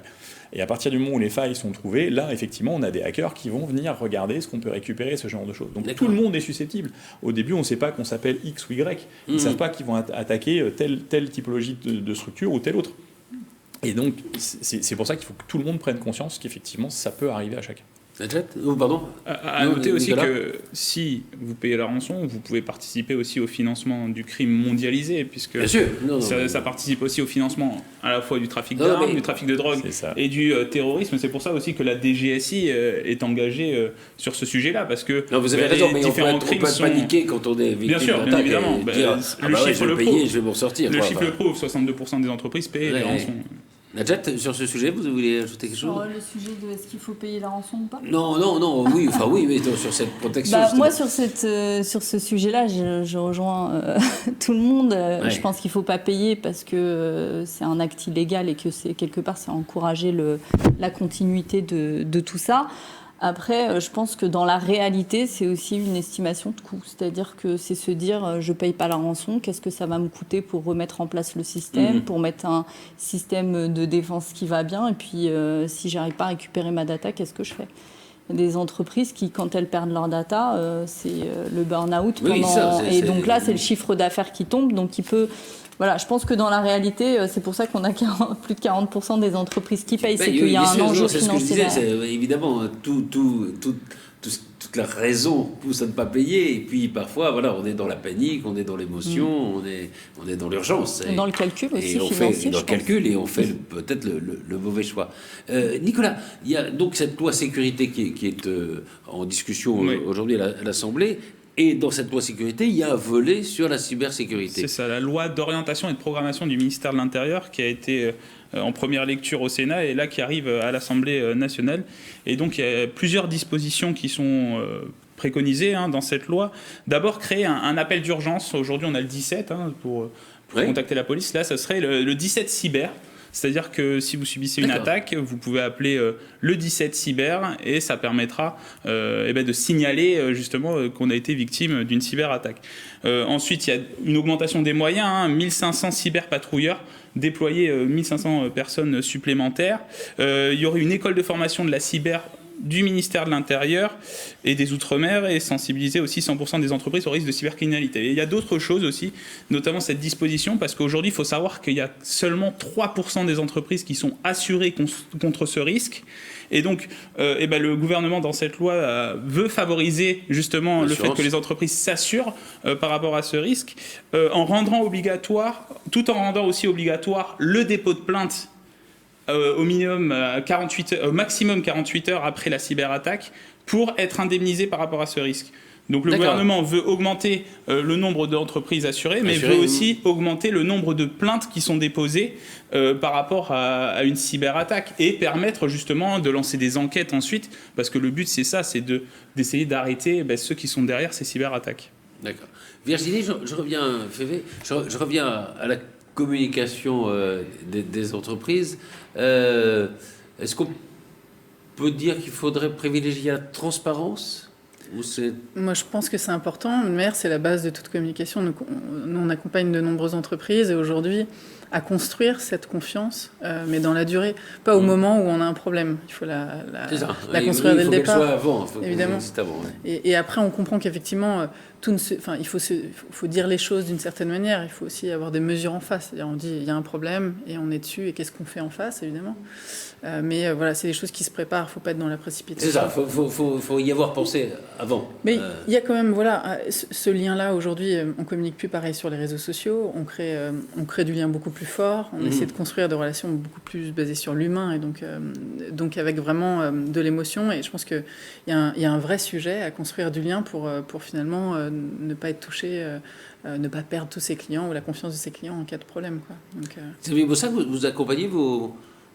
Et à partir du moment où les failles sont trouvées, là, effectivement, on a des hackers qui vont venir regarder ce qu'on peut récupérer, ce genre de choses. Donc tout le monde est susceptible. Au début, on ne sait pas qu'on s'appelle X ou Y. Ils ne savent pas qu'ils vont attaquer telle typologie de structure ou telle autre. Et donc, c'est pour ça qu'il faut que tout le monde prenne conscience qu'effectivement, ça peut arriver à chacun. Pardon. À noter aussi que si vous payez la rançon, vous pouvez participer aussi au financement du crime mondialisé, puisque bien sûr. Ça participe aussi au financement à la fois du trafic d'armes, du trafic de drogue et du terrorisme. C'est pour ça aussi que la DGSI est engagée sur ce sujet-là, parce que vous avez raison, mais différents on peut paniquer quand on est victime. Bien sûr, bien évidemment. Le chiffre le prouve. Je vais m'en sortir. Le chiffre le prouve. 62% des entreprises payent les rançons. Najat, sur ce sujet, vous voulez ajouter quelque chose ? Le sujet de est-ce qu'il faut payer la rançon ou pas ? Non, oui, mais sur cette protection. Moi, sur ce sujet-là, je rejoins tout le monde. Je pense qu'il ne faut pas payer parce que c'est un acte illégal et que quelque part, c'est encourager la continuité de tout ça. Après, je pense que dans la réalité, c'est aussi une estimation de coût. C'est-à-dire que c'est se dire, je ne paye pas la rançon, qu'est-ce que ça va me coûter pour remettre en place le système, pour mettre un système de défense qui va bien, et puis si je n'arrive pas à récupérer ma data, qu'est-ce que je fais ? Il y a des entreprises qui, quand elles perdent leur data, c'est le burn-out. Et donc là, c'est le chiffre d'affaires qui tombe, donc il peut... Voilà, je pense que dans la réalité, c'est pour ça qu'on a plus de 40% des entreprises qui payent. C'est qu'il y a un enjeu financier. C'est ce que je disais, évidemment, toute la raison pousse à ne pas payer. Et puis parfois, voilà, on est dans la panique, on est dans l'émotion, on est dans l'urgence. Dans le calcul aussi, financier. Dans le calcul, et on fait peut-être le mauvais choix. Nicolas, il y a donc cette loi sécurité qui est en discussion aujourd'hui à l'Assemblée. Et dans cette loi sécurité, il y a un volet sur la cybersécurité. C'est ça, la loi d'orientation et de programmation du ministère de l'Intérieur qui a été en première lecture au Sénat et là qui arrive à l'Assemblée nationale. Et donc il y a plusieurs dispositions qui sont préconisées dans cette loi. D'abord, créer un appel d'urgence. Aujourd'hui, on a le 17 pour contacter la police. Là, ce serait le 17 cyber. C'est-à-dire que si vous subissez une attaque, vous pouvez appeler le 17 cyber et ça permettra de signaler justement qu'on a été victime d'une cyberattaque. Ensuite, il y a une augmentation des moyens, 1500 cyberpatrouilleurs, déployer 1500 personnes supplémentaires. Il y aurait une école de formation de la cyber du ministère de l'Intérieur et des Outre-mer et sensibiliser aussi 100% des entreprises au risque de cybercriminalité. Et il y a d'autres choses aussi, notamment cette disposition, parce qu'aujourd'hui, il faut savoir qu'il y a seulement 3% des entreprises qui sont assurées contre ce risque. Et donc, le gouvernement, dans cette loi, veut favoriser justement le fait que les entreprises s'assurent par rapport à ce risque, en rendant obligatoire, tout en rendant aussi obligatoire le dépôt de plainte au maximum 48 heures après la cyberattaque pour être indemnisé par rapport à ce risque. Donc le gouvernement veut augmenter le nombre d'entreprises assurées, mais veut aussi augmenter le nombre de plaintes qui sont déposées par rapport à une cyberattaque et permettre justement de lancer des enquêtes ensuite, parce que le but c'est ça, c'est d'essayer d'arrêter ceux qui sont derrière ces cyberattaques. D'accord. Virginie, je reviens à la communication des entreprises. Est-ce qu'on peut dire qu'il faudrait privilégier la transparence ou c'est... Moi, je pense que c'est important. Le maire, c'est la base de toute communication. Nous, on accompagne de nombreuses entreprises et aujourd'hui, à construire cette confiance, mais dans la durée, pas au moment où on a un problème. Il faut la construire dès le départ. Il faut qu'elle soit avant, évidemment. Avant, ouais. Et après, on comprend qu'effectivement, il faut dire les choses d'une certaine manière. Il faut aussi avoir des mesures en face. C'est-à-dire, on dit il y a un problème et on est dessus. Et qu'est-ce qu'on fait en face, évidemment. Mais voilà, c'est des choses qui se préparent. Il ne faut pas être dans la précipitation. C'est ça. Il faut y avoir pensé avant. Mais il y a quand même, voilà, ce lien-là. Aujourd'hui, on communique plus pareil sur les réseaux sociaux. On crée du lien beaucoup plus fort. On essaie de construire des relations beaucoup plus basées sur l'humain et donc avec vraiment de l'émotion. Et je pense qu'il y a un vrai sujet à construire du lien pour finalement ne pas être touché, ne pas perdre tous ses clients ou la confiance de ses clients en cas de problème, quoi. C'est pour ça que vous accompagnez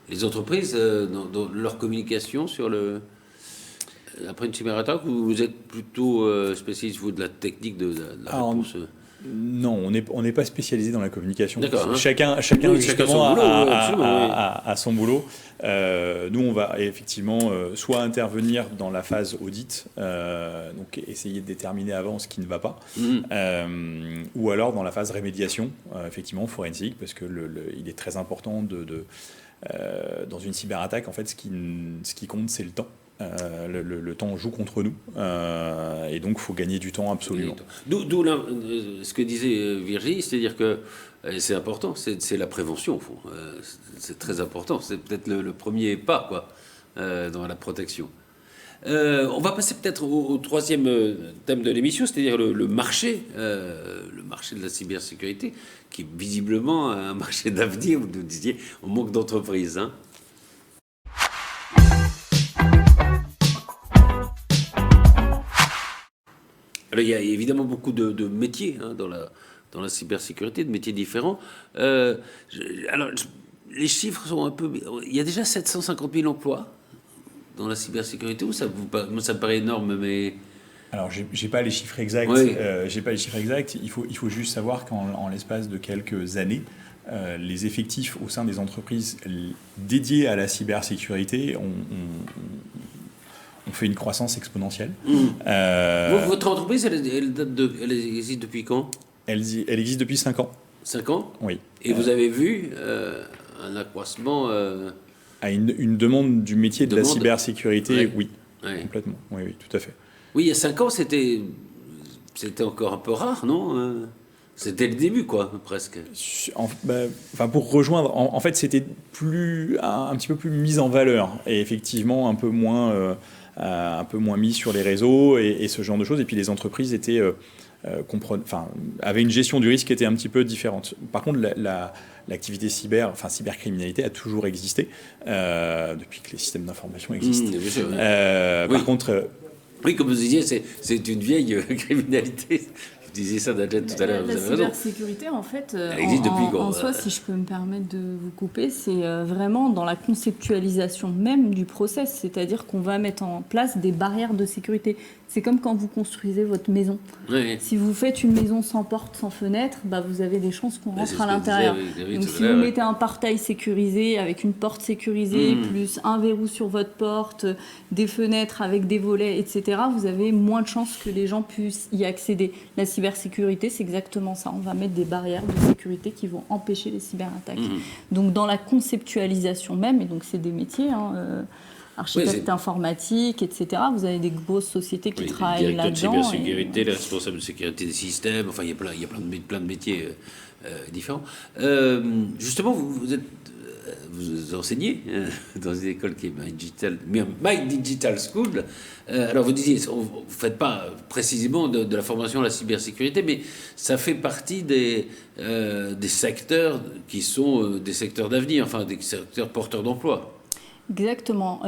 les entreprises dans leur communication sur après une cyberattaque, ou vous êtes plutôt spécialiste, vous, de la technique de la réponse? Non, on n'est pas spécialisé dans la communication. D'accord, hein. Chacun justement a son boulot. Nous, on va effectivement soit intervenir dans la phase audit, donc essayer de déterminer avant ce qui ne va pas, ou alors dans la phase rémédiation, effectivement forensique, parce que il est très important dans une cyberattaque, en fait, ce qui compte, c'est le temps. Le temps joue contre nous, et donc il faut gagner du temps absolument. D'où ce que disait Virginie, c'est-à-dire que c'est important, c'est la prévention au fond. C'est très important, c'est peut-être le premier pas, quoi, dans la protection. On va passer peut-être au troisième thème de l'émission, c'est-à-dire le marché de la cybersécurité, qui est visiblement un marché d'avenir. Vous nous disiez, on manque d'entreprises, hein. Alors, il y a évidemment beaucoup de métiers, hein, dans la cybersécurité, de métiers différents. Les chiffres sont un peu... Il y a déjà 750 000 emplois dans la cybersécurité, ou ça me paraît énorme, mais... Alors, j'ai pas les chiffres exacts. Oui. J'ai pas les chiffres exacts. Il faut juste savoir qu'en l'espace de quelques années, les effectifs au sein des entreprises dédiées à la cybersécurité ont fait une croissance exponentielle. Votre entreprise, elle existe depuis quand? Elle existe depuis 5 ans. 5 ans? Oui. Et vous avez vu un accroissement à une demande du métier de la cybersécurité, oui. Complètement. Oui, tout à fait. Oui, il y a 5 ans, c'était encore un peu rare, non? C'était le début, quoi, presque. Pour rejoindre, en fait, c'était un petit peu plus mis en valeur, et effectivement un peu moins mis sur les réseaux et ce genre de choses. Et puis les entreprises avaient une gestion du risque qui était un petit peu différente. Par contre, l'activité cybercriminalité a toujours existé depuis que les systèmes d'information existent. Par contre, oui, comme vous disiez, c'est une vieille criminalité. Vous disiez ça, Nadjette, tout à l'heure. La cybersécurité, en fait, elle existe depuis quand? En soi, si je peux me permettre de vous couper, c'est vraiment dans la conceptualisation même du process. C'est-à-dire qu'on va mettre en place des barrières de sécurité. C'est comme quand vous construisez votre maison. Oui. Si vous faites une maison sans porte, sans fenêtre, vous avez des chances qu'on rentre à l'intérieur. Donc si vous mettez un portail sécurisé avec une porte sécurisée, plus un verrou sur votre porte, des fenêtres avec des volets, etc., vous avez moins de chances que les gens puissent y accéder. La cybersécurité, c'est exactement ça. On va mettre des barrières de sécurité qui vont empêcher les cyberattaques. Donc dans la conceptualisation même, et donc c'est des métiers... architecte informatique, etc. Vous avez des grosses sociétés qui travaillent là-dedans. Les cybersécurité, les responsables de sécurité des systèmes, enfin, il y a plein de métiers différents. Justement, vous enseignez dans une école qui est My Digital School. Alors, vous disiez, vous ne faites pas précisément de la formation à la cybersécurité, mais ça fait partie des secteurs qui sont des secteurs d'avenir, enfin, des secteurs porteurs d'emploi. Exactement.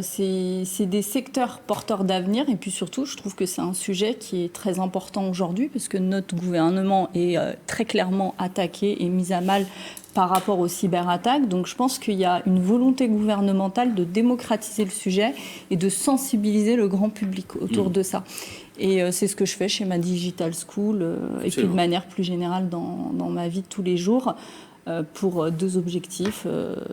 C'est des secteurs porteurs d'avenir et puis surtout, je trouve que c'est un sujet qui est très important aujourd'hui parce que notre gouvernement est très clairement attaqué et mis à mal par rapport aux cyberattaques. Donc je pense qu'il y a une volonté gouvernementale de démocratiser le sujet et de sensibiliser le grand public autour de ça. Et c'est ce que je fais chez ma Digital School et puis de manière plus générale dans ma vie de tous les jours. pour 2 objectifs,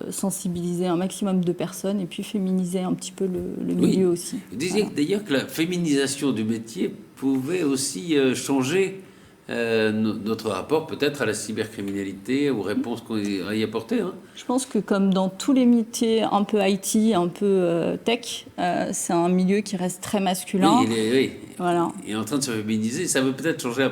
sensibiliser un maximum de personnes et puis féminiser un petit peu le milieu aussi. Vous disiez d'ailleurs que la féminisation du métier pouvait aussi changer notre rapport peut-être à la cybercriminalité, aux réponses qu'on va y apporter. Hein. Je pense que comme dans tous les métiers un peu IT, un peu tech, c'est un milieu qui reste très masculin. Oui, voilà. Il est en train de se féminiser, ça veut peut-être changer un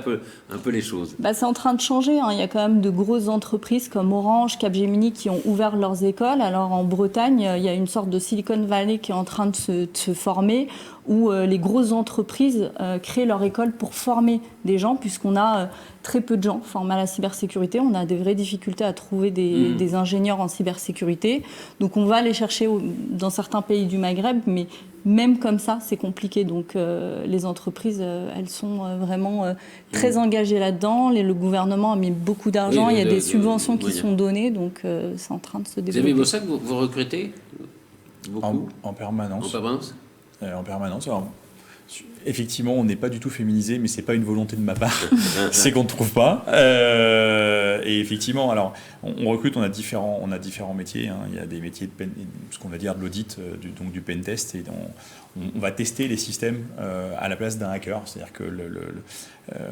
peu les choses. C'est en train de changer, hein. Il y a quand même de grosses entreprises comme Orange, Capgemini qui ont ouvert leurs écoles. Alors en Bretagne, il y a une sorte de Silicon Valley qui est en train de se former, où les grosses entreprises créent leur école pour former des gens, puisqu'on a très peu de gens formés à la cybersécurité. On a des vraies difficultés à trouver des ingénieurs en cybersécurité. Donc on va aller chercher dans certains pays du Maghreb, mais même comme ça, c'est compliqué. Donc les entreprises, elles sont vraiment très engagées là-dedans. Le gouvernement a mis beaucoup d'argent. Il y a des subventions qui sont données, donc c'est en train de se développer. Vous avez vu ça que vous recrutez beaucoup en permanence. En permanence En permanence. Alors, effectivement, on n'est pas du tout féminisé, mais c'est pas une volonté de ma part. C'est qu'on ne trouve pas. Et effectivement, alors, on recrute, on a différents métiers. Hein. Il y a des métiers de ce qu'on va dire de l'audit, donc du pen test, et on va tester les systèmes à la place d'un hacker. C'est-à-dire que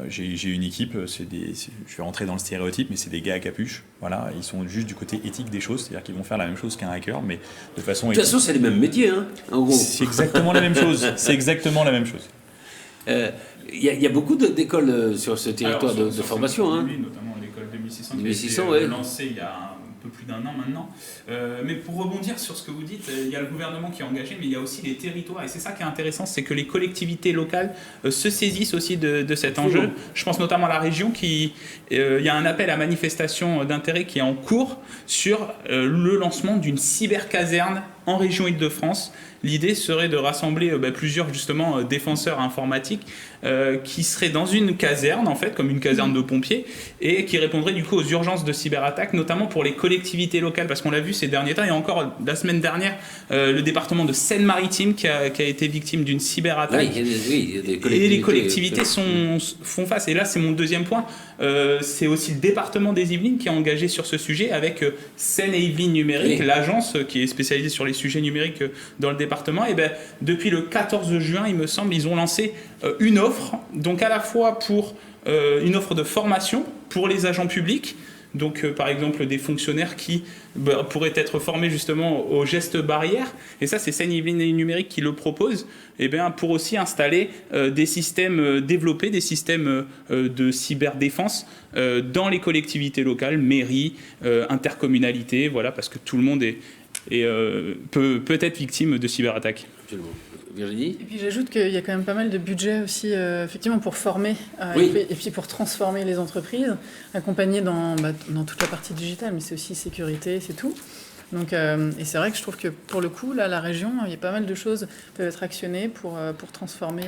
j'ai une équipe, je vais rentrer dans le stéréotype, mais c'est des gars à capuche. Voilà, ils sont juste du côté éthique des choses, c'est-à-dire qu'ils vont faire la même chose qu'un hacker, mais de façon. De toute façon, c'est les mêmes métiers, hein, en gros. C'est exactement la même chose. C'est exactement la même chose. Il y a beaucoup d'écoles sur ce territoire de formation. Hein. Notamment l'école 2600 2600, qui a été lancée il y a un peu plus d'un an maintenant. Mais pour rebondir sur ce que vous dites, il y a le gouvernement qui est engagé, mais il y a aussi les territoires. Et c'est ça qui est intéressant, c'est que les collectivités locales se saisissent aussi de cet enjeu. Je pense notamment à la région il y a un appel à manifestation d'intérêt qui est en cours sur le lancement d'une cybercaserne en région Île-de-France. L'idée serait de rassembler plusieurs justement défenseurs informatiques qui seraient dans une caserne en fait, comme une caserne de pompiers, et qui répondraient du coup aux urgences de cyberattaques, notamment pour les collectivités locales, parce qu'on l'a vu ces derniers temps, et encore la semaine dernière, le département de Seine-Maritime qui a été victime d'une cyberattaque. Oui, il y a des collectivités. Et les collectivités font face. Et là, c'est mon deuxième point. C'est aussi le département des Yvelines qui est engagé sur ce sujet avec Seine et Yvelines Numérique, l'agence qui est spécialisée sur les sujets numériques dans le département. Et depuis le 14 juin, il me semble, ils ont lancé une offre, donc à la fois pour une offre de formation pour les agents publics, donc par exemple des fonctionnaires qui pourraient être formés justement aux gestes barrières, et ça c'est Seine-Yvelines Numérique qui le propose, pour aussi installer des systèmes, développer des systèmes de cyberdéfense dans les collectivités locales, mairies, intercommunalités, voilà, parce que tout le monde peut être victime de cyberattaques. Absolument. Virginie ? Et puis j'ajoute qu'il y a quand même pas mal de budget aussi, effectivement, pour former et puis pour transformer les entreprises, accompagner dans toute la partie digitale, mais c'est aussi sécurité, c'est tout. Donc, et c'est vrai que je trouve que pour le coup, là, la région, il y a pas mal de choses qui peuvent être actionnées pour transformer,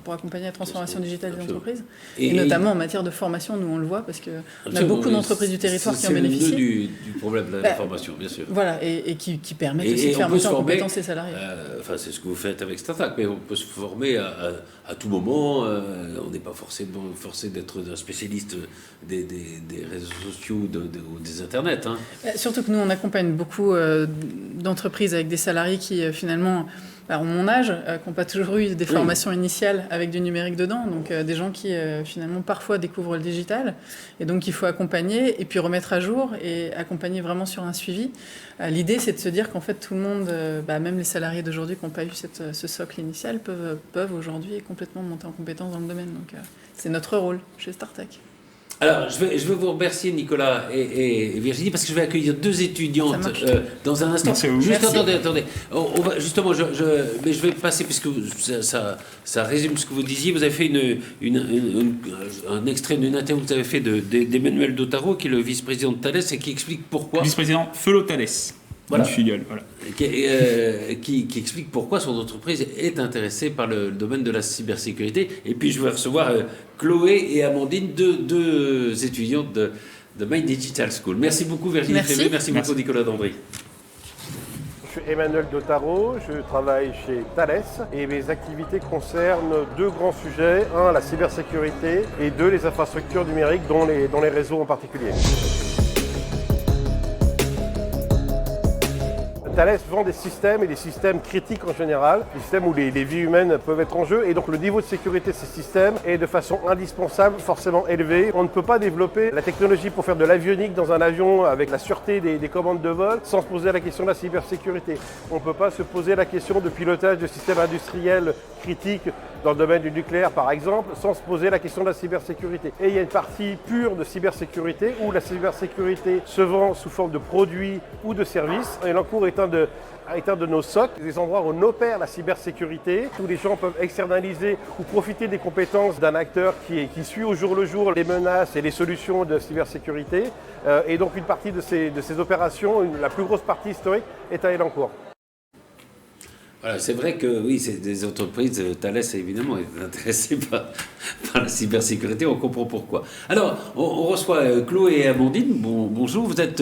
pour accompagner la transformation digitale des entreprises. Et notamment en matière de formation, nous on le voit, parce qu'on a beaucoup d'entreprises du territoire qui en bénéficient. C'est le nœud du problème de la formation, bien sûr. Voilà, et qui permettent aussi de faire monter en compétence les salariés. C'est ce que vous faites avec Startac, mais on peut se former à tout moment. On n'est pas forcé d'être un spécialiste des réseaux sociaux ou des internets. Hein. Surtout que nous, on accompagne beaucoup d'entreprises avec des salariés qui finalement ont mon âge, qui n'ont pas toujours eu des formations initiales avec du numérique dedans, donc des gens qui finalement parfois découvrent le digital, et donc il faut accompagner et puis remettre à jour et accompagner vraiment sur un suivi. L'idée c'est de se dire qu'en fait tout le monde, même les salariés d'aujourd'hui qui n'ont pas eu ce socle initial peuvent aujourd'hui complètement monter en compétence dans le domaine, donc c'est notre rôle chez Startac. Alors, je vais vous remercier, Nicolas et Virginie, parce que je vais accueillir 2 étudiantes dans un instant. Juste, attendez. On va, justement, mais je vais passer, puisque ça résume ce que vous disiez. Vous avez fait un extrait d'une interview que vous avez fait d'Emmanuel Dotaro, qui est le vice-président de Thales, et qui explique pourquoi... Vice-président Felo Thales. Voilà. Une filiale, voilà. Qui explique pourquoi son entreprise est intéressée par le domaine de la cybersécurité. Et puis je vais recevoir Chloé et Amandine, deux étudiantes de My Digital School. Merci beaucoup Virginie Frémé, merci beaucoup Nicolas Dandry. Je suis Emmanuel Dotaro, je travaille chez Thales et mes activités concernent 2 grands sujets. 1, la cybersécurité et 2, les infrastructures numériques, dont les réseaux en particulier. Thales vend des systèmes et des systèmes critiques en général, des systèmes où les vies humaines peuvent être en jeu et donc le niveau de sécurité de ces systèmes est de façon indispensable, forcément élevé. On ne peut pas développer la technologie pour faire de l'avionique dans un avion avec la sûreté des commandes de vol sans se poser la question de la cybersécurité. On ne peut pas se poser la question de pilotage de systèmes industriels critiques dans le domaine du nucléaire par exemple, sans se poser la question de la cybersécurité. Et il y a une partie pure de cybersécurité où la cybersécurité se vend sous forme de produits ou de services. Et l'encours est un de nos socles, des endroits où on opère la cybersécurité, où les gens peuvent externaliser ou profiter des compétences d'un acteur qui suit au jour le jour les menaces et les solutions de cybersécurité. Et donc une partie de ces opérations, la plus grosse partie historique, est à Elancourt. Voilà, c'est vrai que oui, c'est des entreprises, Thales évidemment est intéressé par la cybersécurité, on comprend pourquoi. Alors, on reçoit Chloé et Amandine, bonjour, vous êtes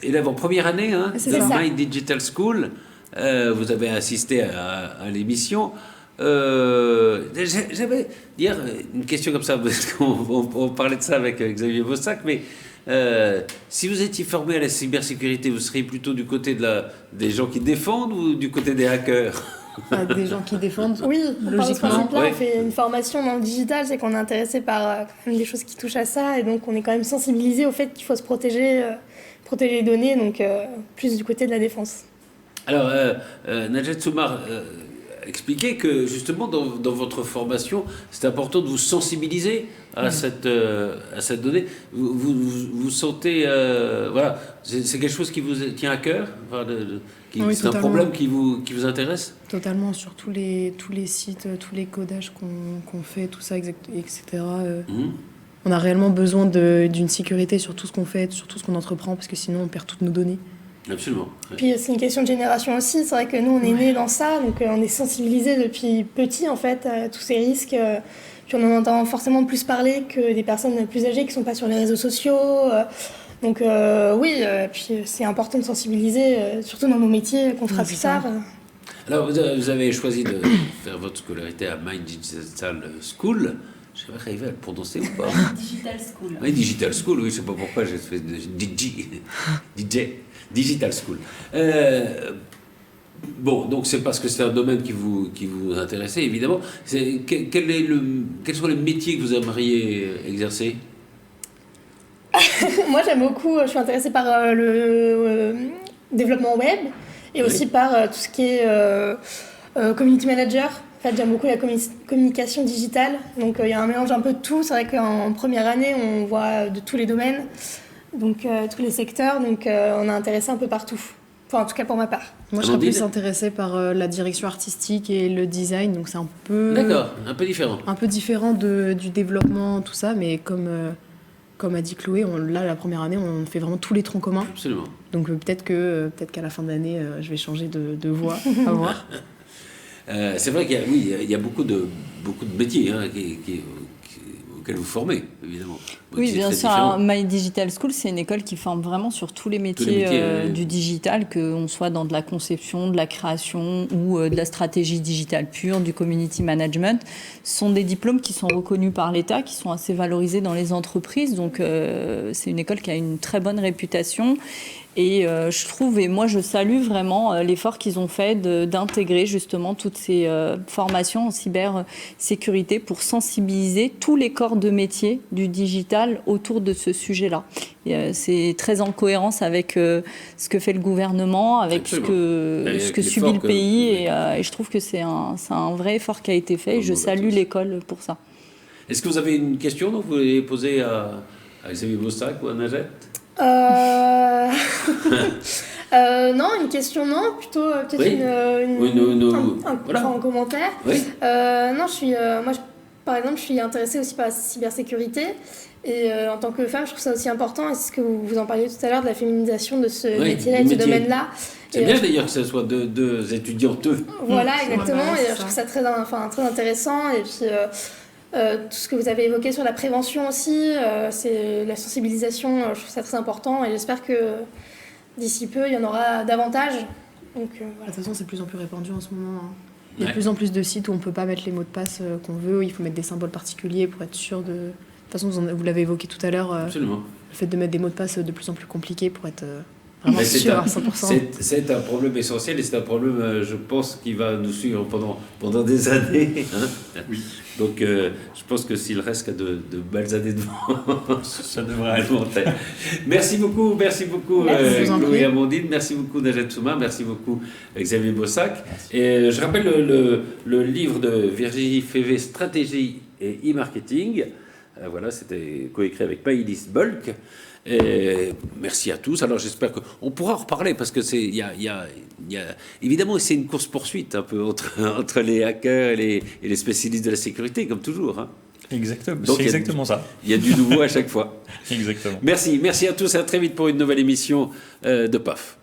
élèves en première année de Mind Digital School, vous avez assisté à l'émission. J'avais dire une question comme ça, parce qu'on parlait de ça avec Xavier Bossac, mais si vous étiez formé à la cybersécurité, vous seriez plutôt du côté des gens qui défendent ou du côté des hackers? Des gens qui défendent. Oui, logiquement. Là, on fait une formation dans le digital, c'est qu'on est intéressé par quand même des choses qui touchent à ça, et donc on est quand même sensibilisé au fait qu'il faut se protéger les données, donc plus du côté de la défense. Alors, Najat Soumar expliquait que justement dans votre formation, c'est important de vous sensibiliser à cette donnée. Vous sentez, voilà, c'est quelque chose qui vous tient à cœur, enfin, oui, c'est un problème qui vous intéresse? Totalement, sur tous les sites, tous les codages qu'on fait, tout ça, etc. On a réellement besoin d'une sécurité sur tout ce qu'on fait, sur tout ce qu'on entreprend, parce que sinon on perd toutes nos données. Absolument. Puis c'est une question de génération aussi. C'est vrai que nous, on est nés dans ça, donc on est sensibilisés depuis petit en fait à tous ces risques. Puis on en entend forcément plus parler que des personnes plus âgées qui sont pas sur les réseaux sociaux. Donc oui, puis c'est important de sensibiliser, surtout dans nos métiers qu'on fera plus tard. Alors vous avez choisi de faire votre scolarité à Mind Digital School. Je sais pas arriver à le prononcer ou pas. Digital School. Oui, Digital School, oui, je sais pas pourquoi j'ai fait Digital School. Bon, donc c'est parce que c'est un domaine qui vous intéressait, évidemment. Quels sont les métiers que vous aimeriez exercer? Moi, j'aime beaucoup, je suis intéressée par le développement web et aussi par tout ce qui est community manager. En fait, j'aime beaucoup la communication digitale, donc il y a un mélange un peu de tout. C'est vrai qu'en première année, on voit de tous les domaines, donc tous les secteurs, donc on est intéressé un peu partout. Enfin, en tout cas pour ma part. Moi, je serais plus intéressée par la direction artistique et le design, donc c'est un peu... D'accord, un peu différent. Un peu différent du développement, tout ça, mais comme a dit Chloé, là, la première année, on fait vraiment tous les troncs communs. Absolument. Donc peut-être qu'à la fin de l'année, je vais changer de voie, à voir. C'est vrai qu'il y a beaucoup de métiers auxquels vous formez, évidemment. Oui, bien sûr. My Digital School, c'est une école qui forme vraiment sur tous les métiers, du digital, qu'on soit dans de la conception, de la création ou de la stratégie digitale pure, du community management. Ce sont des diplômes qui sont reconnus par l'État, qui sont assez valorisés dans les entreprises. Donc, c'est une école qui a une très bonne réputation. Et je trouve, et moi je salue vraiment l'effort qu'ils ont fait d'intégrer justement toutes ces formations en cybersécurité pour sensibiliser tous les corps de métier du digital autour de ce sujet-là. C'est très en cohérence avec ce que fait le gouvernement, avec ce que subit le pays. Et je trouve que c'est un vrai effort qui a été fait et je salue l'école pour ça. Est-ce que vous avez une question que vous voulez poser à Xavier Bossac ou à Najat? Non, une question non, plutôt peut-être un commentaire. Oui. Non, par exemple, je suis intéressée aussi par la cybersécurité et en tant que femme, je trouve ça aussi important. Et c'est ce que vous en parliez tout à l'heure de la féminisation de ce métier-là et de ce domaine-là. C'est bien d'ailleurs que ce soit deux étudiantes. Voilà, exactement. Et je trouve ça très intéressant. Et puis tout ce que vous avez évoqué sur la prévention aussi, c'est la sensibilisation, je trouve ça très important et j'espère que d'ici peu, il y en aura davantage. Donc, voilà. De toute façon, c'est de plus en plus répandu en ce moment. Il y a de plus en plus de sites où on ne peut pas mettre les mots de passe qu'on veut, il faut mettre des symboles particuliers pour être sûr de... De toute façon, vous l'avez évoqué tout à l'heure, Absolument. Le fait de mettre des mots de passe de plus en plus compliqués pour être... Vraiment Mais c'est sûr un- à 100%. C'est un problème essentiel et c'est un problème, je pense, qui va nous suivre pendant des années. Hein. Oui. Donc, je pense que s'il reste qu'à de belles années devant, Ça devrait aller. Merci beaucoup, Merci, je vous en Chloé prie. Amandine, merci beaucoup Najat Souma, merci beaucoup Xavier Bossac. Et je rappelle le livre de Virginie Févé, Stratégie et e-marketing. Voilà, c'était coécrit avec Maïlis Bulk. Et merci à tous. Alors j'espère qu'on pourra en reparler parce que il y a évidemment c'est une course poursuite un peu entre les hackers et les spécialistes de la sécurité comme toujours. Hein. Exactement. Donc, C'est exactement ça. Il y a du nouveau à chaque fois. Exactement. Merci à tous et à très vite pour une nouvelle émission de PAF.